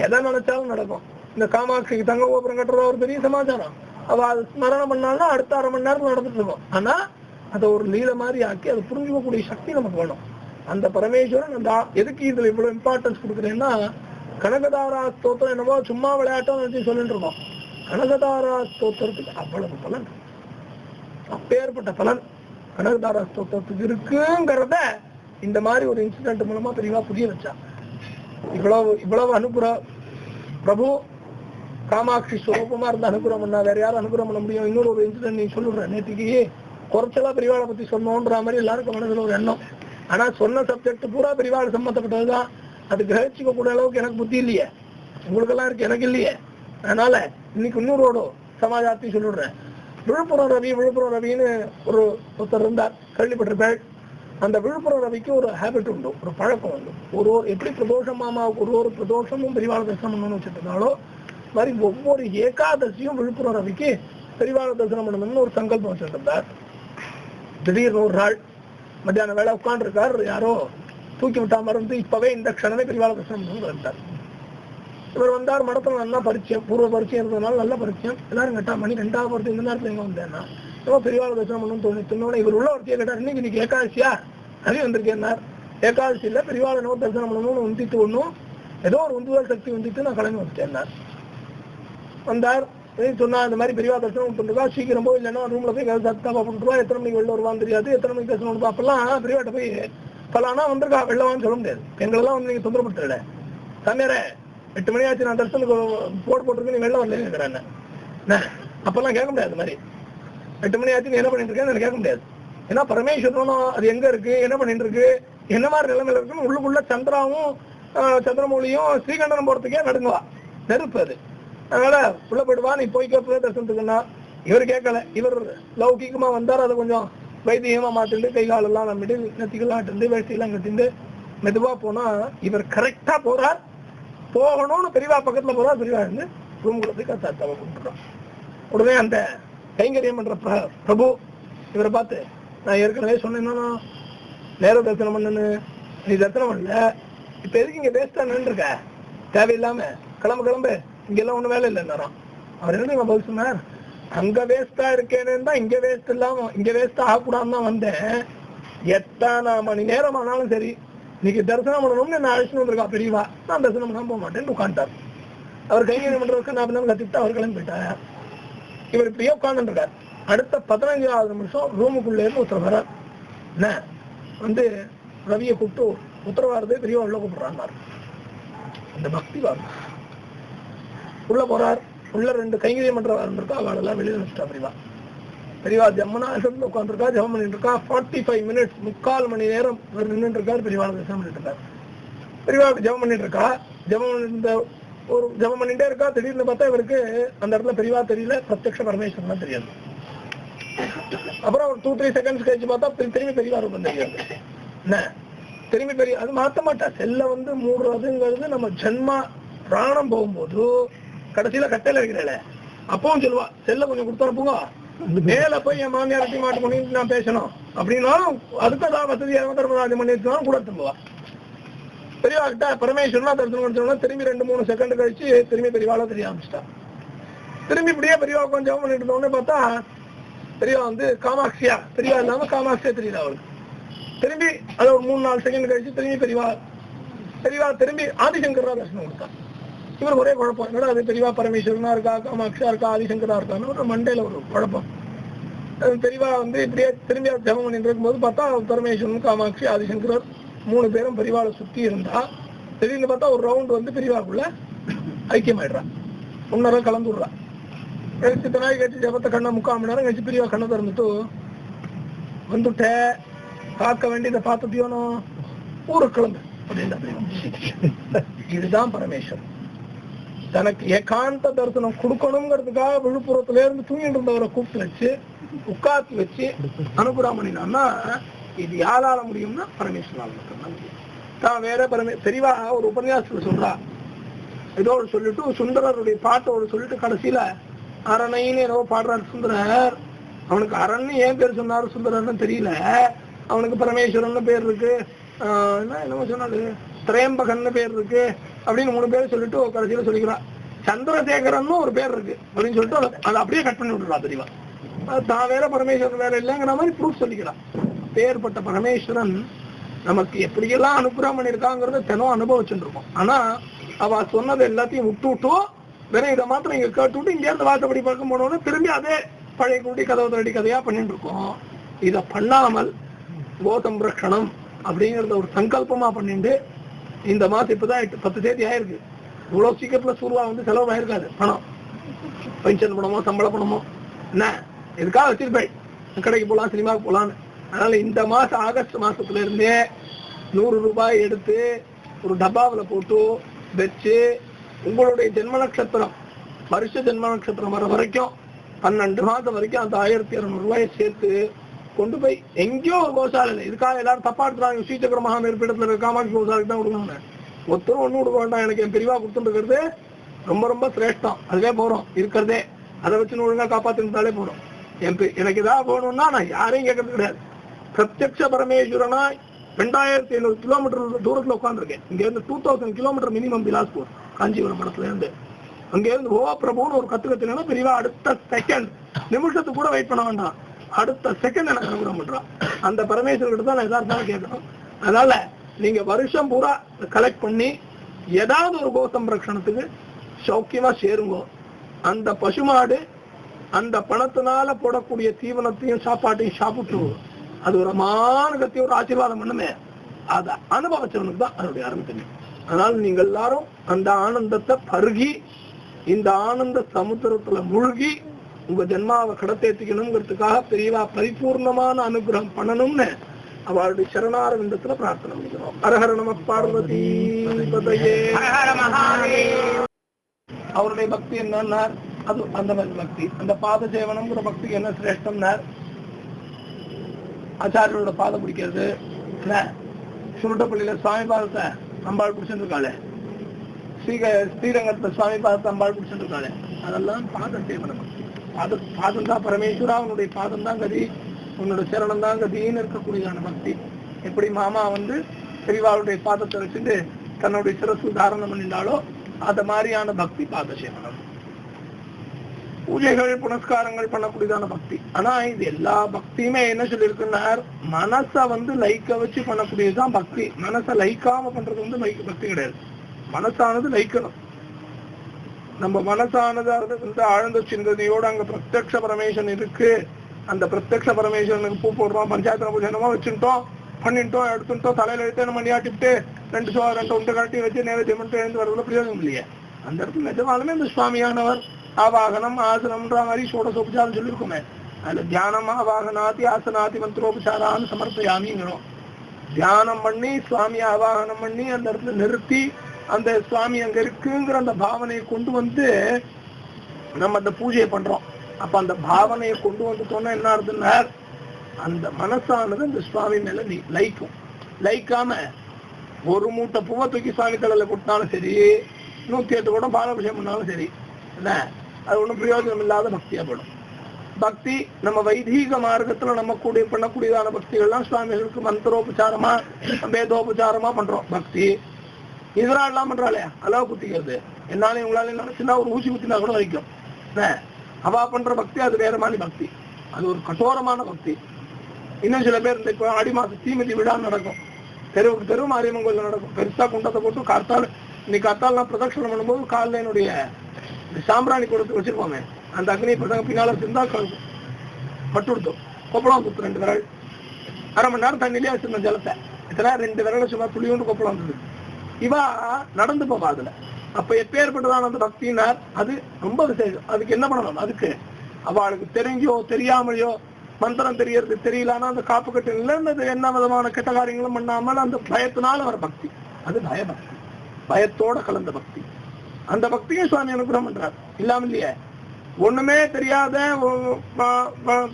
எதை நினைச்சாலும் நடக்கும். இந்த காமாட்சிக்கு தங்க கோபுரம் கட்டுறதா ஒரு பெரிய சமாச்சாரம். அவ அது ஸ்மரணம் பண்ணாலும் அடுத்த 1/2 மணி நேரத்துல நடந்துட்டு இருக்கும். ஆனா அதை ஒரு லீல மாதிரி ஆக்கி அதை புரிஞ்சுக்கக்கூடிய சக்தி நமக்கு வேணும். அந்த பரமேஸ்வரன் அந்த எதுக்கு இதுல இவ்வளவு இம்பார்ட்டன்ஸ் கொடுக்குறேன்னா, கனகதாரா ஸ்தோத்திரம் என்னவோ சும்மா விளையாட்டம் நினைச்சு சொல்லிட்டு இருக்கோம். கனகதாரா ஸ்தோத்திரத்துக்கு அவ்வளவு பலன், அப்பேற்பட்ட பலன் கனகதாரா ஸ்தோத்திரத்துக்கு இருக்குங்கிறத இந்த மாதிரி ஒரு இன்சிடென்ட் மூலமா தெளிவா புரிய வச்சா. இவ்வளவு அனுகிரகம் பிரபு காமாட்சி ஸ்வரூபமா இருந்து அனுகிரகம் பண்ணா வேற யாரும் அனுகிரகம் பண்ண முடியும்? இன்னொரு ஒரு இன்சிடென்ட் நீ சொல்லுற. நேற்றுக்கு குறைச்சலா பெரியவாளை பத்தி சொன்னோன்ற மாதிரி எல்லாருக்கும் மனசுல ஒரு எண்ணம். ஆனா சொன்ன சப்ஜெக்ட் பூரா பெரியவாள் சம்பந்தப்பட்டதுதான். அது கிரகிச்சிக்க கூடிய அளவுக்கு எனக்கு புத்தி இல்லையே, உங்களுக்கெல்லாம் இருக்கு, எனக்கு இல்லையே. அதனால இன்னைக்கு இன்னொரு சமாஜாத்தி சொல்லிடுறேன். விழுப்புரம் ரவின்னு ஒருத்தர் இருந்தார், கேள்விப்பட்டிருப்பேன். அந்த விழுப்புரம் ரவிக்கு ஒரு ஹேபிட் உண்டு, ஒரு பழக்கம் உண்டு. ஒரு எப்படி பிரதோஷம் மாமாவுக்கு ஒரு பிரதோஷமும் பெரியவாள தரிசனம் பண்ணணும்னு வச்சிருந்தாலோ மாதிரி ஒவ்வொரு ஏகாதசியும் விழுப்புரம் ரவிக்கு பெரியவாள தரிசனம் பண்ணணும்னு ஒரு சங்கல்பம் வச்சிருந்தார். திடீர்னு ஒரு நாள் மத்தியான வேலை உட்காந்துருக்காரு, யாரோ தூக்கி விட்டா மருந்து இப்பவே இந்த க்ஷணமே பெரியவாள தரிசனம் பண்ணணும்னு இருந்தார். இவர் வந்தார். மடத்துல நல்லா பரிச்சயம், பூர்வ பரிச்சயம் இருந்ததுனால நல்ல பரிச்சயம். எல்லாரும் கேட்டா மணி 2ஆவது வருது, இந்த நேரத்துல எங்க வந்தேன்னா பெரியவாள தரிசனம் பண்ணணும்னு தோணுன்னு இவர் உள்ள ஒருத்தைய கேட்டார், இன்னைக்கு ஏகாதசியா நிறைய வந்திருக்கேன்னார். ஏகாதசி இல்ல, பெரியவாள நோ தரிசனம் பண்ணணும்னு உந்திட்டு ஒண்ணும் ஏதோ ஒரு உந்துதல் சக்தி வந்துட்டு நான் கிளம்பி வந்துட்டேன்னார். வந்தார் சொன்னா இந்த மாதிரி பெரியவா தரிசனம் பண்ணிருக்கா, சீக்கிரம் போய் இல்லைன்னா ரூம்ல போய் சத்தா பண்ணிட்டுவா, எத்தனை மணிக்கு வெளில வருவான்னு தெரியாது, எத்தனை மணிக்கு தரிசனம் பண்ணுவா. அப்பெல்லாம் பெரியவாட்ட போய் பலானா வந்திருக்கா வெள்ளவான்னு சொல்ல முடியாது. எங்களெல்லாம் வந்து நீங்க தொந்தரப்படுத்தல, சமையரே 8 மணி ஆச்சு நான் தரிசனுக்கு போட்டிருக்கு, நீ வெளில வரலன்னு இருக்கிறேன். அப்பெல்லாம் கேட்க முடியாது. அது மாதிரி 8 மணி ஆச்சு நீ என்ன பண்ணிட்டு இருக்கேன்னு கேட்க முடியாது. ஏன்னா பரமேஸ்வரனும் அது எங்க இருக்கு, என்ன பண்ணிட்டு இருக்கு, என்ன மாதிரி நிலைமையில இருக்குன்னு உள்ளுக்குள்ள சந்திராவும் சந்திரமௌலியும் ஸ்ரீகண்டன் போறதுக்கே நடுங்குவா, நெருப்பு அது. அதனால உள்ள போயிடுவா, நீ போய் கேட்பதே தரிசனத்துக்குன்னா. இவர் கேட்கல, இவர் லௌகிகமா வந்தார். அதை கொஞ்சம் வைத்தியமா மாத்திட்டு கை காலெல்லாம் நம்பிட்டு நெத்திக்கெல்லாம் கட்டிட்டு வேஷ்டியெல்லாம் கட்டிட்டு மெதுவா போனா இவர் கரெக்டா போறார். போகணும்னு பெரியவா பக்கத்துல போறார். பெரியவா இருந்து ரூமுக்குள்ள போய் கத்தாத்தாவை கூப்பிட்டுறான். உடனே அந்த கைங்கரியம் பண்ற பிரபு இவரை பார்த்து, நான் ஏற்கனவே சொன்னேன்னா நேர தரிசனம் பண்ணுன்னு, நீ தரிசனம் பண்ணல, இப்ப எதுக்கு இங்க வேஸ்டா நின்று இருக்க, தேவையில்லாம கிளம்பு, இங்க எல்லாம் ஒண்ணு வேலை இல்லைன்னாராம். அவர் என்ன பதில் சொன்னார், அங்க வேஸ்டா இருக்கேன்னு தான் இங்க வேஸ்ட் இல்லாம இங்க வேஸ்டா ஆகக்கூடாதுன்னு தான் வந்தேன். எத்தனை மணி நேரம் ஆனாலும் சரி, இன்னைக்கு தரிசனம் பண்ணணும்னு நான் அழைச்சிட்டு வந்திருக்கா பெரியவா, நான் தரிசனம் பண்ண போக மாட்டேன்னு உட்காந்துட்டார். அவர் கைங்கரியம் பண்றதுக்கு நான் கத்திட்டு அவர் கிளம்பி போயிட்டார். இவர் இப்படியே உட்கார்ந்து இருக்கார். அடுத்த 15வது நிமிஷம் ரூமுக்குள்ளே இருந்து ஒருத்தர் வர்றார். என்ன வந்து ரவியை கூப்பிட்டு உத்தரவாதத்தை பெரியவா உள்ள கூப்பிடுறாரு. அந்த பக்தி வாரம் உள்ள போறார். உள்ள 2 கைங்கரியம் பண்றவா இருக்கா, அவளெல்லாம் வெளியில வச்சுட்டா பெரியவா. பெரியவா ஜம்மனா உட்காந்துருக்கா, ஜபம் பண்ணிட்டு இருக்கா. 45 மினிட்ஸ் 3/4 மணி நேரம் இவர் நின்றுட்டு இருக்காரு. பெரியவா தரிசனம் பண்ணிட்டு இருக்காரு. பெரியவாவுக்கு ஜபம் பண்ணிட்டு இருக்கா. ஜபம் பண்ணிட்டே இருக்கா. திடீர்னு பார்த்தா இவருக்கு அந்த இடத்துல பெரியவா தெரியல, பிரத்யக்ஷ பரமேஸ்வரன் தான் தெரியாது. அப்புறம் ஒரு 2-3 செகண்ட்ஸ் கழிச்சு பார்த்தா திரும்பி பெரியவா ரூபம் தெரியாது. என்ன திரும்பி பெரிய அது மாத்த மாட்டா. செல்ல வந்து மூடுறதுங்கிறது நம்ம ஜென்மா பிராணம் போகும்போது கடைசியில கட்டையில இருக்கிறேன் அப்பவும் சொல்லுவா, செல்ல கொஞ்சம் கொடுத்தனுப்புங்க, மேல போய் என் மாமியாரட்டி மாட்டு பண்ணி நான் பேசணும் அப்படின்னாலும் அதுக்கு அதான் வசதியாக தர்மராஜ் பண்ணி வச்சுனாலும் கூட திரும்புவா. பெரியவா கிட்ட பரமேஸ்வரனா தரிசனம் திரும்பி 2-3 செகண்ட் கழிச்சு திரும்பி பெரியவாளா தெரிய ஆரம்பிச்சிட்டா. திரும்பி இப்படியே பெரியவா கொஞ்சம் பண்ணிட்டு இருந்தோடனே பார்த்தா பெரியவா வந்து காமாட்சியா, பெரியவா இல்லாம காமாட்சியா தெரியல அவளுக்கு. திரும்பி அது ஒரு 3-4 செகண்ட் கழிச்சு திரும்பி பெரியவா திரும்பி ஆதிசங்கரா தரிசனம் கொடுத்தா. இவர் ஒரே குழப்பம், என்னடா அது பெரியவா பரமேஸ்வரனா இருக்கா, காமாட்சியா இருக்கா, ஆதிசங்கரா இருக்கான்னு ஒரு மண்டையில ஒரு குழப்பம். பெரியவா வந்து இப்படியே திரும்பி ஜபம் பண்ணிட்டு இருக்கும்போது பார்த்தா பரமேஸ்வரன், காமாட்சி, ஆதிசங்கரர் 3 பேரும் பெரியவாளை சுத்தி இருந்தா, திடீர்னு பார்த்தா ஒரு ரவுண்ட் வந்து பெரியவாக்குள்ள ஐக்கியமாயிடுறா, முன்னரம் கலந்து விடுறா. சித்த நாய் கழிச்சு ஜபத்தை கண்ணை 3/4 மணி நேரம் கழிச்சு பெரியவா கண்ணை திறந்துட்டு, வந்துட்ட பார்க்க வேண்டியதை பார்த்துட்டியோனோ, ஊருக்கு கிளம்பு அப்படின்னா. இதுதான் பரமேஸ்வரன் தனக்கு ஏகாந்த தரிசனம் கொடுக்கணுங்கிறதுக்காக விழுப்புரத்துல இருந்து தூங்கிட்டு இருந்தவரை கூப்பிட்டு வச்சு உட்காத்தி வச்சு அனுகிரகம் பண்ணினான்னா இது யாரால முடியும்னா பரமேஸ்வரால் மட்டும்தான் முடியும். தான் வேற பெரியவா ஒரு உபன்யாசத்துல சொல்றா, ஏதோ சொல்லிட்டு சுந்தரருடைய பாட்டோடு சொல்லிட்டு கடைசியில அரணைன்னு ஏதோ பாடுறாரு சுந்தரர். அவனுக்கு அரண்னு ஏன் பேர் சொன்னாரு சுந்தரர்னு தெரியல, அவனுக்கு பரமேஸ்வரன் பேர் இருக்கு, என்னமோ சொன்னாரு திரையம்பகன்னு பேர் இருக்கு அப்படின்னு 3 பேர் சொல்லிட்டு கடைசியில சொல்லிக்கிறான். சந்திரசேகரன் ஒரு பேர் இருக்கு அப்படின்னு சொல்லிட்டு அதை அப்படியே கட் பண்ணி விட்டுறா தெரியவா. தான் வேற பரமேஸ்வரன் வேற இல்லைங்கிற மாதிரி ப்ரூஃப் சொல்லிக்கிறான். பேர்பட்ட பரமேஸ்வரன் நமக்கு எப்படியெல்லாம் அனுகிரகம் பண்ணிருக்காங்கிறத தினம் அனுபவிச்சுட்டு இருக்கோம். ஆனா அவ சொன்னது எல்லாத்தையும் விட்டு வேற இதை மாத்திரம் இங்க கேட்டு இங்க இருந்து வாசப்படி பார்க்க போனோம்னு திரும்பி அதே பழைய குடி கதவு தடி கதையா பண்ணிட்டு இருக்கோம். இத பண்ணாமல் கோதம் ரக்ஷணம் அப்படிங்கறத ஒரு சங்கல்பமா பண்ணிட்டு இந்த மாசம் இப்பதான் 10 தேதி ஆயிருக்கு. இவ்வளவு சீக்கிரத்துல சூர்வா வந்து செலவு ஆயிருக்காது. பணம் பென்ஷன் பணமோ சம்பள பணமோ என்ன எதுக்காக வச்சிருப்பேன், கடைக்கு போலாம் சினிமாவுக்கு போலான்னு. அதனால இந்த மாசம் ஆகஸ்ட் மாசத்துல இருந்தே 100 ரூபாய் எடுத்து ஒரு டப்பாவில போட்டு வச்சு உங்களுடைய ஜென்ம நட்சத்திரம் வருஷ ஜென்ம நட்சத்திரம் வர வரைக்கும் 12 மாசம் வரைக்கும் அந்த 1200 ரூபாயை சேர்த்து கொண்டு போய் எங்கேயோ ஒரு கோசாலையில, இதுக்காக எல்லாரும் தப்பா எடுத்துறாங்க ஸ்ரீசக்கர மகாமேற்பீடத்துல இருக்க காமாட்சி கோசாலைக்கு தான் கொடுக்கணும். ஒருத்தரும் ஒண்ணு கொடுக்க வேண்டாம், எனக்கு என் பெரியவா கொடுத்துட்டு இருக்கிறது ரொம்ப ரொம்ப சிரேஷ்டம், அதுவே போறோம் இருக்கிறதே, அதை வச்சு ஒழுங்கா காப்பாத்திருந்தாலே போறோம். எனக்கு ஏதாவது போகணும்னா நான் யாரையும் கேட்கறது கிடையாது. பிரத்யக்ஷ பரமேஸ்வரனா 2500 கிலோமீட்டர் தூரத்துல உட்காந்துருக்கேன். இங்க இருந்து 2000 கிலோமீட்டர் மினிமம் பிலாஸ்பூர் காஞ்சிபுரம் படத்துல இருந்து. அங்க இருந்து ஓ பிரபுன்னு ஒரு கத்துக்கத்தினா பெரியவா அடுத்த செகண்ட் நிமிஷத்துக்கு கூட வெயிட் பண்ண வேண்டாம், அடுத்த செகண்ட் எனக்கு அனுகிரகம் பண்றான். அந்த பரமேஸ்வரர்கிட்ட தான் நான் எதா இருந்தாலும் கேட்கணும். அதனால நீங்க வருஷம் பூரா கலெக்ட் பண்ணி ஏதாவது ஒரு கோசம்ரக்ஷணத்துக்கு சௌக்கியமா சேருங்க. அந்த பசுமாடு அந்த பணத்தினால போடக்கூடிய தீவனத்தையும் சாப்பாட்டையும் சாப்பிட்டு அது ஒரு மானுகத்தையும் ஒரு ஆசீர்வாதம் பண்ணுமே, அதை அனுபவிச்சவனுக்கு தான் அதனுடைய அருமை தெரியும். அதனால நீங்க எல்லாரும் அந்த ஆனந்தத்தை பருகி இந்த ஆனந்த சமுத்திரத்துல மூழ்கி உங்க ஜென்மாவை கடத்தேத்திக்கணுங்கிறதுக்காக பெரியவா பரிபூர்ணமான அனுகிரகம் பண்ணணும்னு அவளுடைய சரணாரவிந்தத்துல பிரார்த்தனை பண்ணிக்கிறோம். ஹரஹர நம பார்வதி பதையே. அவருடைய பக்தி என்னன்னா அது அந்த மாதிரி பக்தி. அந்த பாத சேவனம்ங்கிற பக்திக்கு என்ன சிரேஷ்டம்னார், ஆச்சாரியோட பாதம் பிடிக்கிறது. சுருட்டப்பள்ளியில சுவாமி பாதத்தை அம்பாள் பிடிச்சிருக்காளே, ஸ்ரீரங்கத்துல சுவாமி பாதத்தை அம்பாள் பிடிச்சிருக்காளே, அதெல்லாம் பாத சேவனம். பாதம் தான் பரமேஸ்வரா, உன்னுடைய பாதம் தான் கதி, உன்னோட சரணம் தான் கதின்னு இருக்கக்கூடியதான பக்தி. எப்படி மாமா வந்து பெரியவாளுடைய பாதத்தை வச்சுட்டு தன்னுடைய சிரசு தாரணம் பண்ணிட்டாலோ அந்த மாதிரியான பக்தி பாத சேவனம். பூஜைகள் புனஸ்காரங்கள் பண்ணக்கூடியதான பக்தி. ஆனா இது எல்லா பக்தியுமே என்ன சொல்லியிருக்குன்னா மனச வந்து லைக்க வச்சு பண்ணக்கூடியதுதான் பக்தி. மனசை லைக்காம பண்றது வந்து பக்தி கிடையாது. மனசானது லைக்கணும். நம்ம மனசானது வந்து ஆழ்ந்த சிந்தனையோட அங்க பிரத்யக்ஷ பரமேஸ்வரன் இருக்கு, அந்த பிரத்யக்ஷ பரமேஸ்வரனுக்கு பூ போடுறோம், பஞ்சாயத்து பூஜனமா வச்சுட்டோம், பண்ணிட்டோம், எடுத்துட்டோம், தலையில எடுத்து மணியாட்டிட்டு 2 உண்டை கட்டி வச்சு நேரத்தை மட்டும் எழுந்து வரதுல பிரயோஜனம் இல்லையே. அந்த இடத்துல நிஜமாலுமே இந்த சுவாமியானவர் ஆவாகனம் ஆசனம்ன்ற மாதிரி சோடசோபச்சாரம் சொல்லியிருக்கோமே, அதுல தியானம் ஆவாகனாதி ஆசனாதி மந்திரோபச்சாரான்னு சமர்ப்பயாமிங்கிறோம். தியானம் பண்ணி சுவாமி ஆவாகனம் பண்ணி அந்த இடத்துல நிறுத்தி அந்த சுவாமி அங்க இருக்குங்கிற அந்த பாவனையை கொண்டு வந்து நம்ம அந்த பூஜையை பண்றோம். அப்ப அந்த பாவனையை கொண்டு வந்துட்டோம்னா என்ன ஆகுதுன்னா அந்த மனசானது அந்த சுவாமி மேல லைக்கும். லைக்காம ஒரு மூட்டை பூவை தூக்கி சுவாமி தலையில கொடுத்தாலும் சரி, 108 கூட பாலாபிஷேகம் பண்ணாலும் சரி, என்ன அது ஒன்றும் பிரயோஜனம் இல்லாத பக்தியா போடும். பக்தி நம்ம வைதீக மார்க்கத்துல நம்ம கூட பண்ணக்கூடியதான பக்திகள்லாம் சுவாமிகளுக்கு மந்திரோபச்சாரமா வேதோபச்சாரமா பண்றோம். பக்தி இதெல்லாம் எல்லாம் பண்றாளே அளவு குத்திக்கிறது, என்னாலும் உங்களால நினைச்சுன்னா ஒரு ஊசி குத்தினா கூட வைக்கும். அவா பண்ற பக்தி அது வேற மாதிரி பக்தி. அது ஒரு கட்டோரமான பக்தி. இன்னும் சில பேர் இந்த இப்போ ஆடி மாசம் தீமிதி விழா நடக்கும், தெருவுக்கு தெரு மாரியம்மன் கோயில் நடக்கும். பெருசா குண்டத்தை போட்டு காத்தால் இன்னைக்கு காத்தால் நான் பிரதட்சணம் பண்ணும்போது காலில் என்னுடைய சாம்பிராணி கொடுத்து வச்சிருப்போமே, அந்த அக்னி பின்னால இருந்தா பட்டு கொடுத்தோம். கொப்பளம் கொடுத்து 2 விரல், அரை மணி நேரம் தண்ணியிலே வச்சிருந்த ஜலத்தை இதெல்லாம் 2 விரலை சும்மா துளியோண்டு கொப்பளம் வந்தது. இவா நடந்து போவா அதுல. அப்ப எப்பேற்பட்டதான அந்த பக்தினார் அது ரொம்ப விசேஷம். அதுக்கு என்ன பண்ணணும்? அதுக்கு அவளுக்கு தெரிஞ்சோ தெரியாமலையோ மந்திரம் தெரியறது தெரியலன்னா அந்த காப்பு கட்டு இல்லைன்னு என்ன விதமான கெட்ட காரியங்களும் பண்ணாமல் அந்த பயத்தினால வர பக்தி, அது பயபக்தி, பயத்தோட கலந்த பக்தி. அந்த பக்தியை சுவாமி அனுகிரகம் பண்றார். இல்லாம இல்லையே ஒண்ணுமே தெரியாத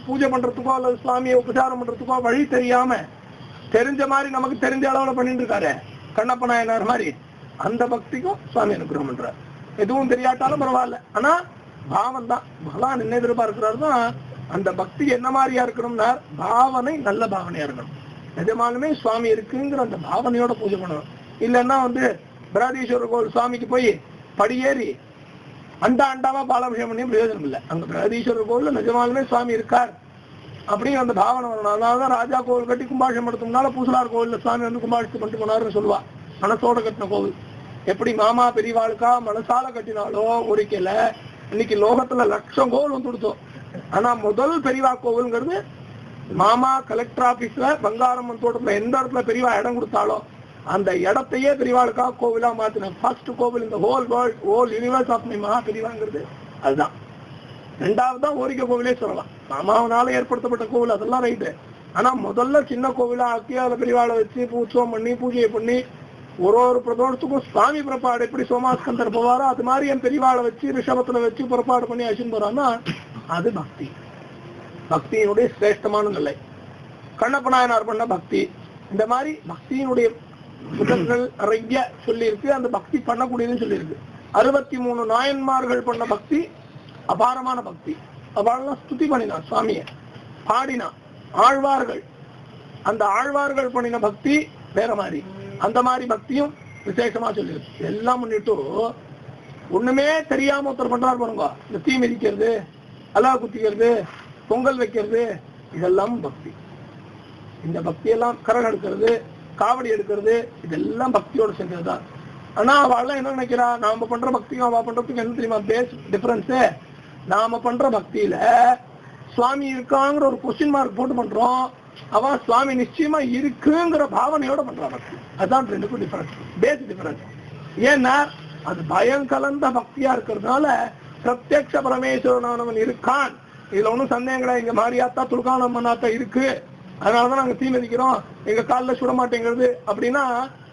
பூஜை பண்றதுக்கோ அல்லது சுவாமியை உபசாரம் பண்றதுக்கோ வழி தெரியாம தெரிஞ்ச மாதிரி நமக்கு தெரிஞ்ச அளவுல பண்ணிட்டு இருக்காரு கண்ணப்ப நாயனார் மாதிரி, அந்த பக்திக்கும் சுவாமி அனுகிரகம் பண்றார். எதுவும் தெரியாட்டாலும் பரவாயில்ல, ஆனா பாவம் தான் பகவான் என்ன எதிர்பார்க்கிறாரு தான். அந்த பக்தி என்ன மாதிரியா இருக்கணும்னா பாவனை நல்ல பாவனையா இருக்கணும். நிஜமாலுமே சுவாமி இருக்குங்கிற அந்த பாவனையோட பூஜை பண்ணணும். இல்லைன்னா பிரகதீஸ்வரர் கோவில் சுவாமிக்கு போய் படியேறி அண்டாவா பாலாபிஷேகம் பண்ணி பிரயோஜனம் இல்லை. அங்க பிரகதீஸ்வரர் கோவில் நிஜமாலுமே சுவாமி இருக்கார் அப்படிங்கிற அந்த பாவனை வரணும். அதனாலதான் ராஜா கோவில் கட்டி கும்பாபிஷேகம் நடத்தும்னால பூசலார் கோவில்ல சுவாமி கும்பாபிஷேகம் பண்ணிட்டு போனாருன்னு சொல்லுவா. மனசோட கட்டின கோவில். எப்படி மாமா பெரியவாளுக்கா மனசால கட்டினாலோ ஒரிக்கல. இன்னைக்கு லோகத்துல 1,00,000 கோவில் கொடுத்தோம். ஆனா முதல் பெரியவா கோவில்ங்கிறது மாமா கலெக்டர் ஆபீஸ்ல பங்காரம்மன் தோட்டத்துல எந்த இடத்துல பெரியவா இடம் கொடுத்தாலோ அந்த இடத்தையே பெரியவாளுக்கா கோவிலா மாத்தின ஃபர்ஸ்ட் கோவில் இந்த whole world whole universe of my மகா பெரியவாங்கிறது அதுதான். 2வது தான் ஓரிக்க கோவிலே சொல்லலாம். மாமாவனால ஏற்படுத்தப்பட்ட கோவில் அதெல்லாம் ரைட்டு. ஆனா முதல்ல சின்ன கோவிலா ஆக்கி அதை பெரியவாளை வச்சு உற்சவம் பண்ணி பூஜையை பண்ணி ஒரு பிரதோஷத்துக்கும் சுவாமி புறப்பாடு எப்படி சோமாஸ்கந்தர் போவாரோ அது மாதிரி என் பெரியவாளை வச்சு ரிஷபத்துல வச்சு புறப்பாடு பண்ணி அழிச்சுன்னு போறான்னா அது பக்தி. பக்தியினுடைய சிரேஷ்டமான நிலை. கண்ணப்ப நாயனார் பண்ண பக்தி. இந்த மாதிரி பக்தியினுடைய முதல்கள் நிறைய சொல்லி இருக்கு. அந்த பக்தி பண்ணக்கூடியதுன்னு சொல்லி இருக்கு. 63 நாயன்மார்கள் பண்ண பக்தி அபாரமான பக்தி. அவள்லாம் ஸ்துதி பண்ணினான் சுவாமிய, பாடினா. ஆழ்வார்கள், அந்த ஆழ்வார்கள் பண்ணின பக்தி வேற மாதிரி. அந்த மாதிரி பக்தியும் விசேஷமா சொல்லியிருக்கு. எல்லாம் முன்னிட்டு ஒண்ணுமே தெரியாம ஒருத்தர் பண்றாரு பாருங்க, இந்த தீ மிதிக்கிறது, அலா குத்திக்கிறது, பொங்கல் வைக்கிறது, இதெல்லாம் பக்தி. இந்த பக்தியெல்லாம் கரகம் எடுக்கிறது, காவடி எடுக்கிறது, இதெல்லாம் பக்தியோட சேர்ந்ததுதான். ஆனா அவள் என்ன நினைக்கிறா, நாம பண்ற பக்தியும் அவ பண்றதுக்கு என்ன தெரியுமா பேஸ் டிஃபரன்ஸ்? நாம பண்ற பக்தியில சுவாமி இருக்காங்கிற ஒரு கொஸ்டின் மார்க் போட்டு பண்றோம். அவன் சுவாமி நிச்சயமா இருக்குங்கிற பாவனையோட பண்றா பக்தி. அதுதான் 2க்கும் டிஃபரன்ஸ், பேஸ் டிஃபரன்ஸ். ஏன்னா அது பயம் கலந்த பக்தியா இருக்கிறதுனால பிரத்யக்ஷ பரமேஸ்வரனானவன் இருக்கான், இதுல ஒன்னும் சந்தேகம் கிடையாது. இங்க மாரியாத்தா துர்கானம்மனாத்தா இருக்கு, அதனாலதான் நாங்க தீ மிதிக்கிறோம், எங்க காலில் சுட மாட்டேங்கிறது அப்படின்னா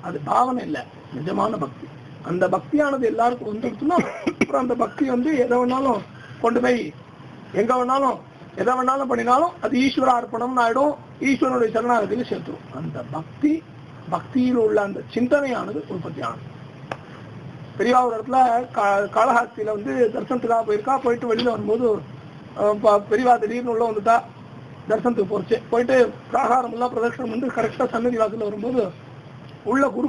அது பாவனை இல்ல, நிஜமான பக்தி. அந்த பக்தியானது எல்லாருக்கும் வந்துடுச்சுன்னா அப்புறம் அந்த பக்தி எதை வேணாலும் கொண்டு போய் எங்க வேணாலும் எதை வேணாலும் பண்ணினாலும் அது ஈஸ்வர அர்ப்பணம்னு ஆயிடும், ஈஸ்வரனுடைய சரணாகதியில சேர்த்துடும். அந்த பக்தியில் உள்ள அந்த சிந்தனையானது உற்பத்தி ஆனது. பெரியவா ஒரு இடத்துல காளஹாஸ்தியில தரிசனத்துக்காக போயிருக்கா. போயிட்டு வெளியில வரும்போது பெரியவா திடீர்னு உள்ள வந்துட்டா. தரிசனத்துக்கு போச்சு. போயிட்டு பிராகாரம் எல்லாம் பிரதட்சணம் கரெக்டா சன்னதி வாசல்ல வரும்போது உள்ள குரு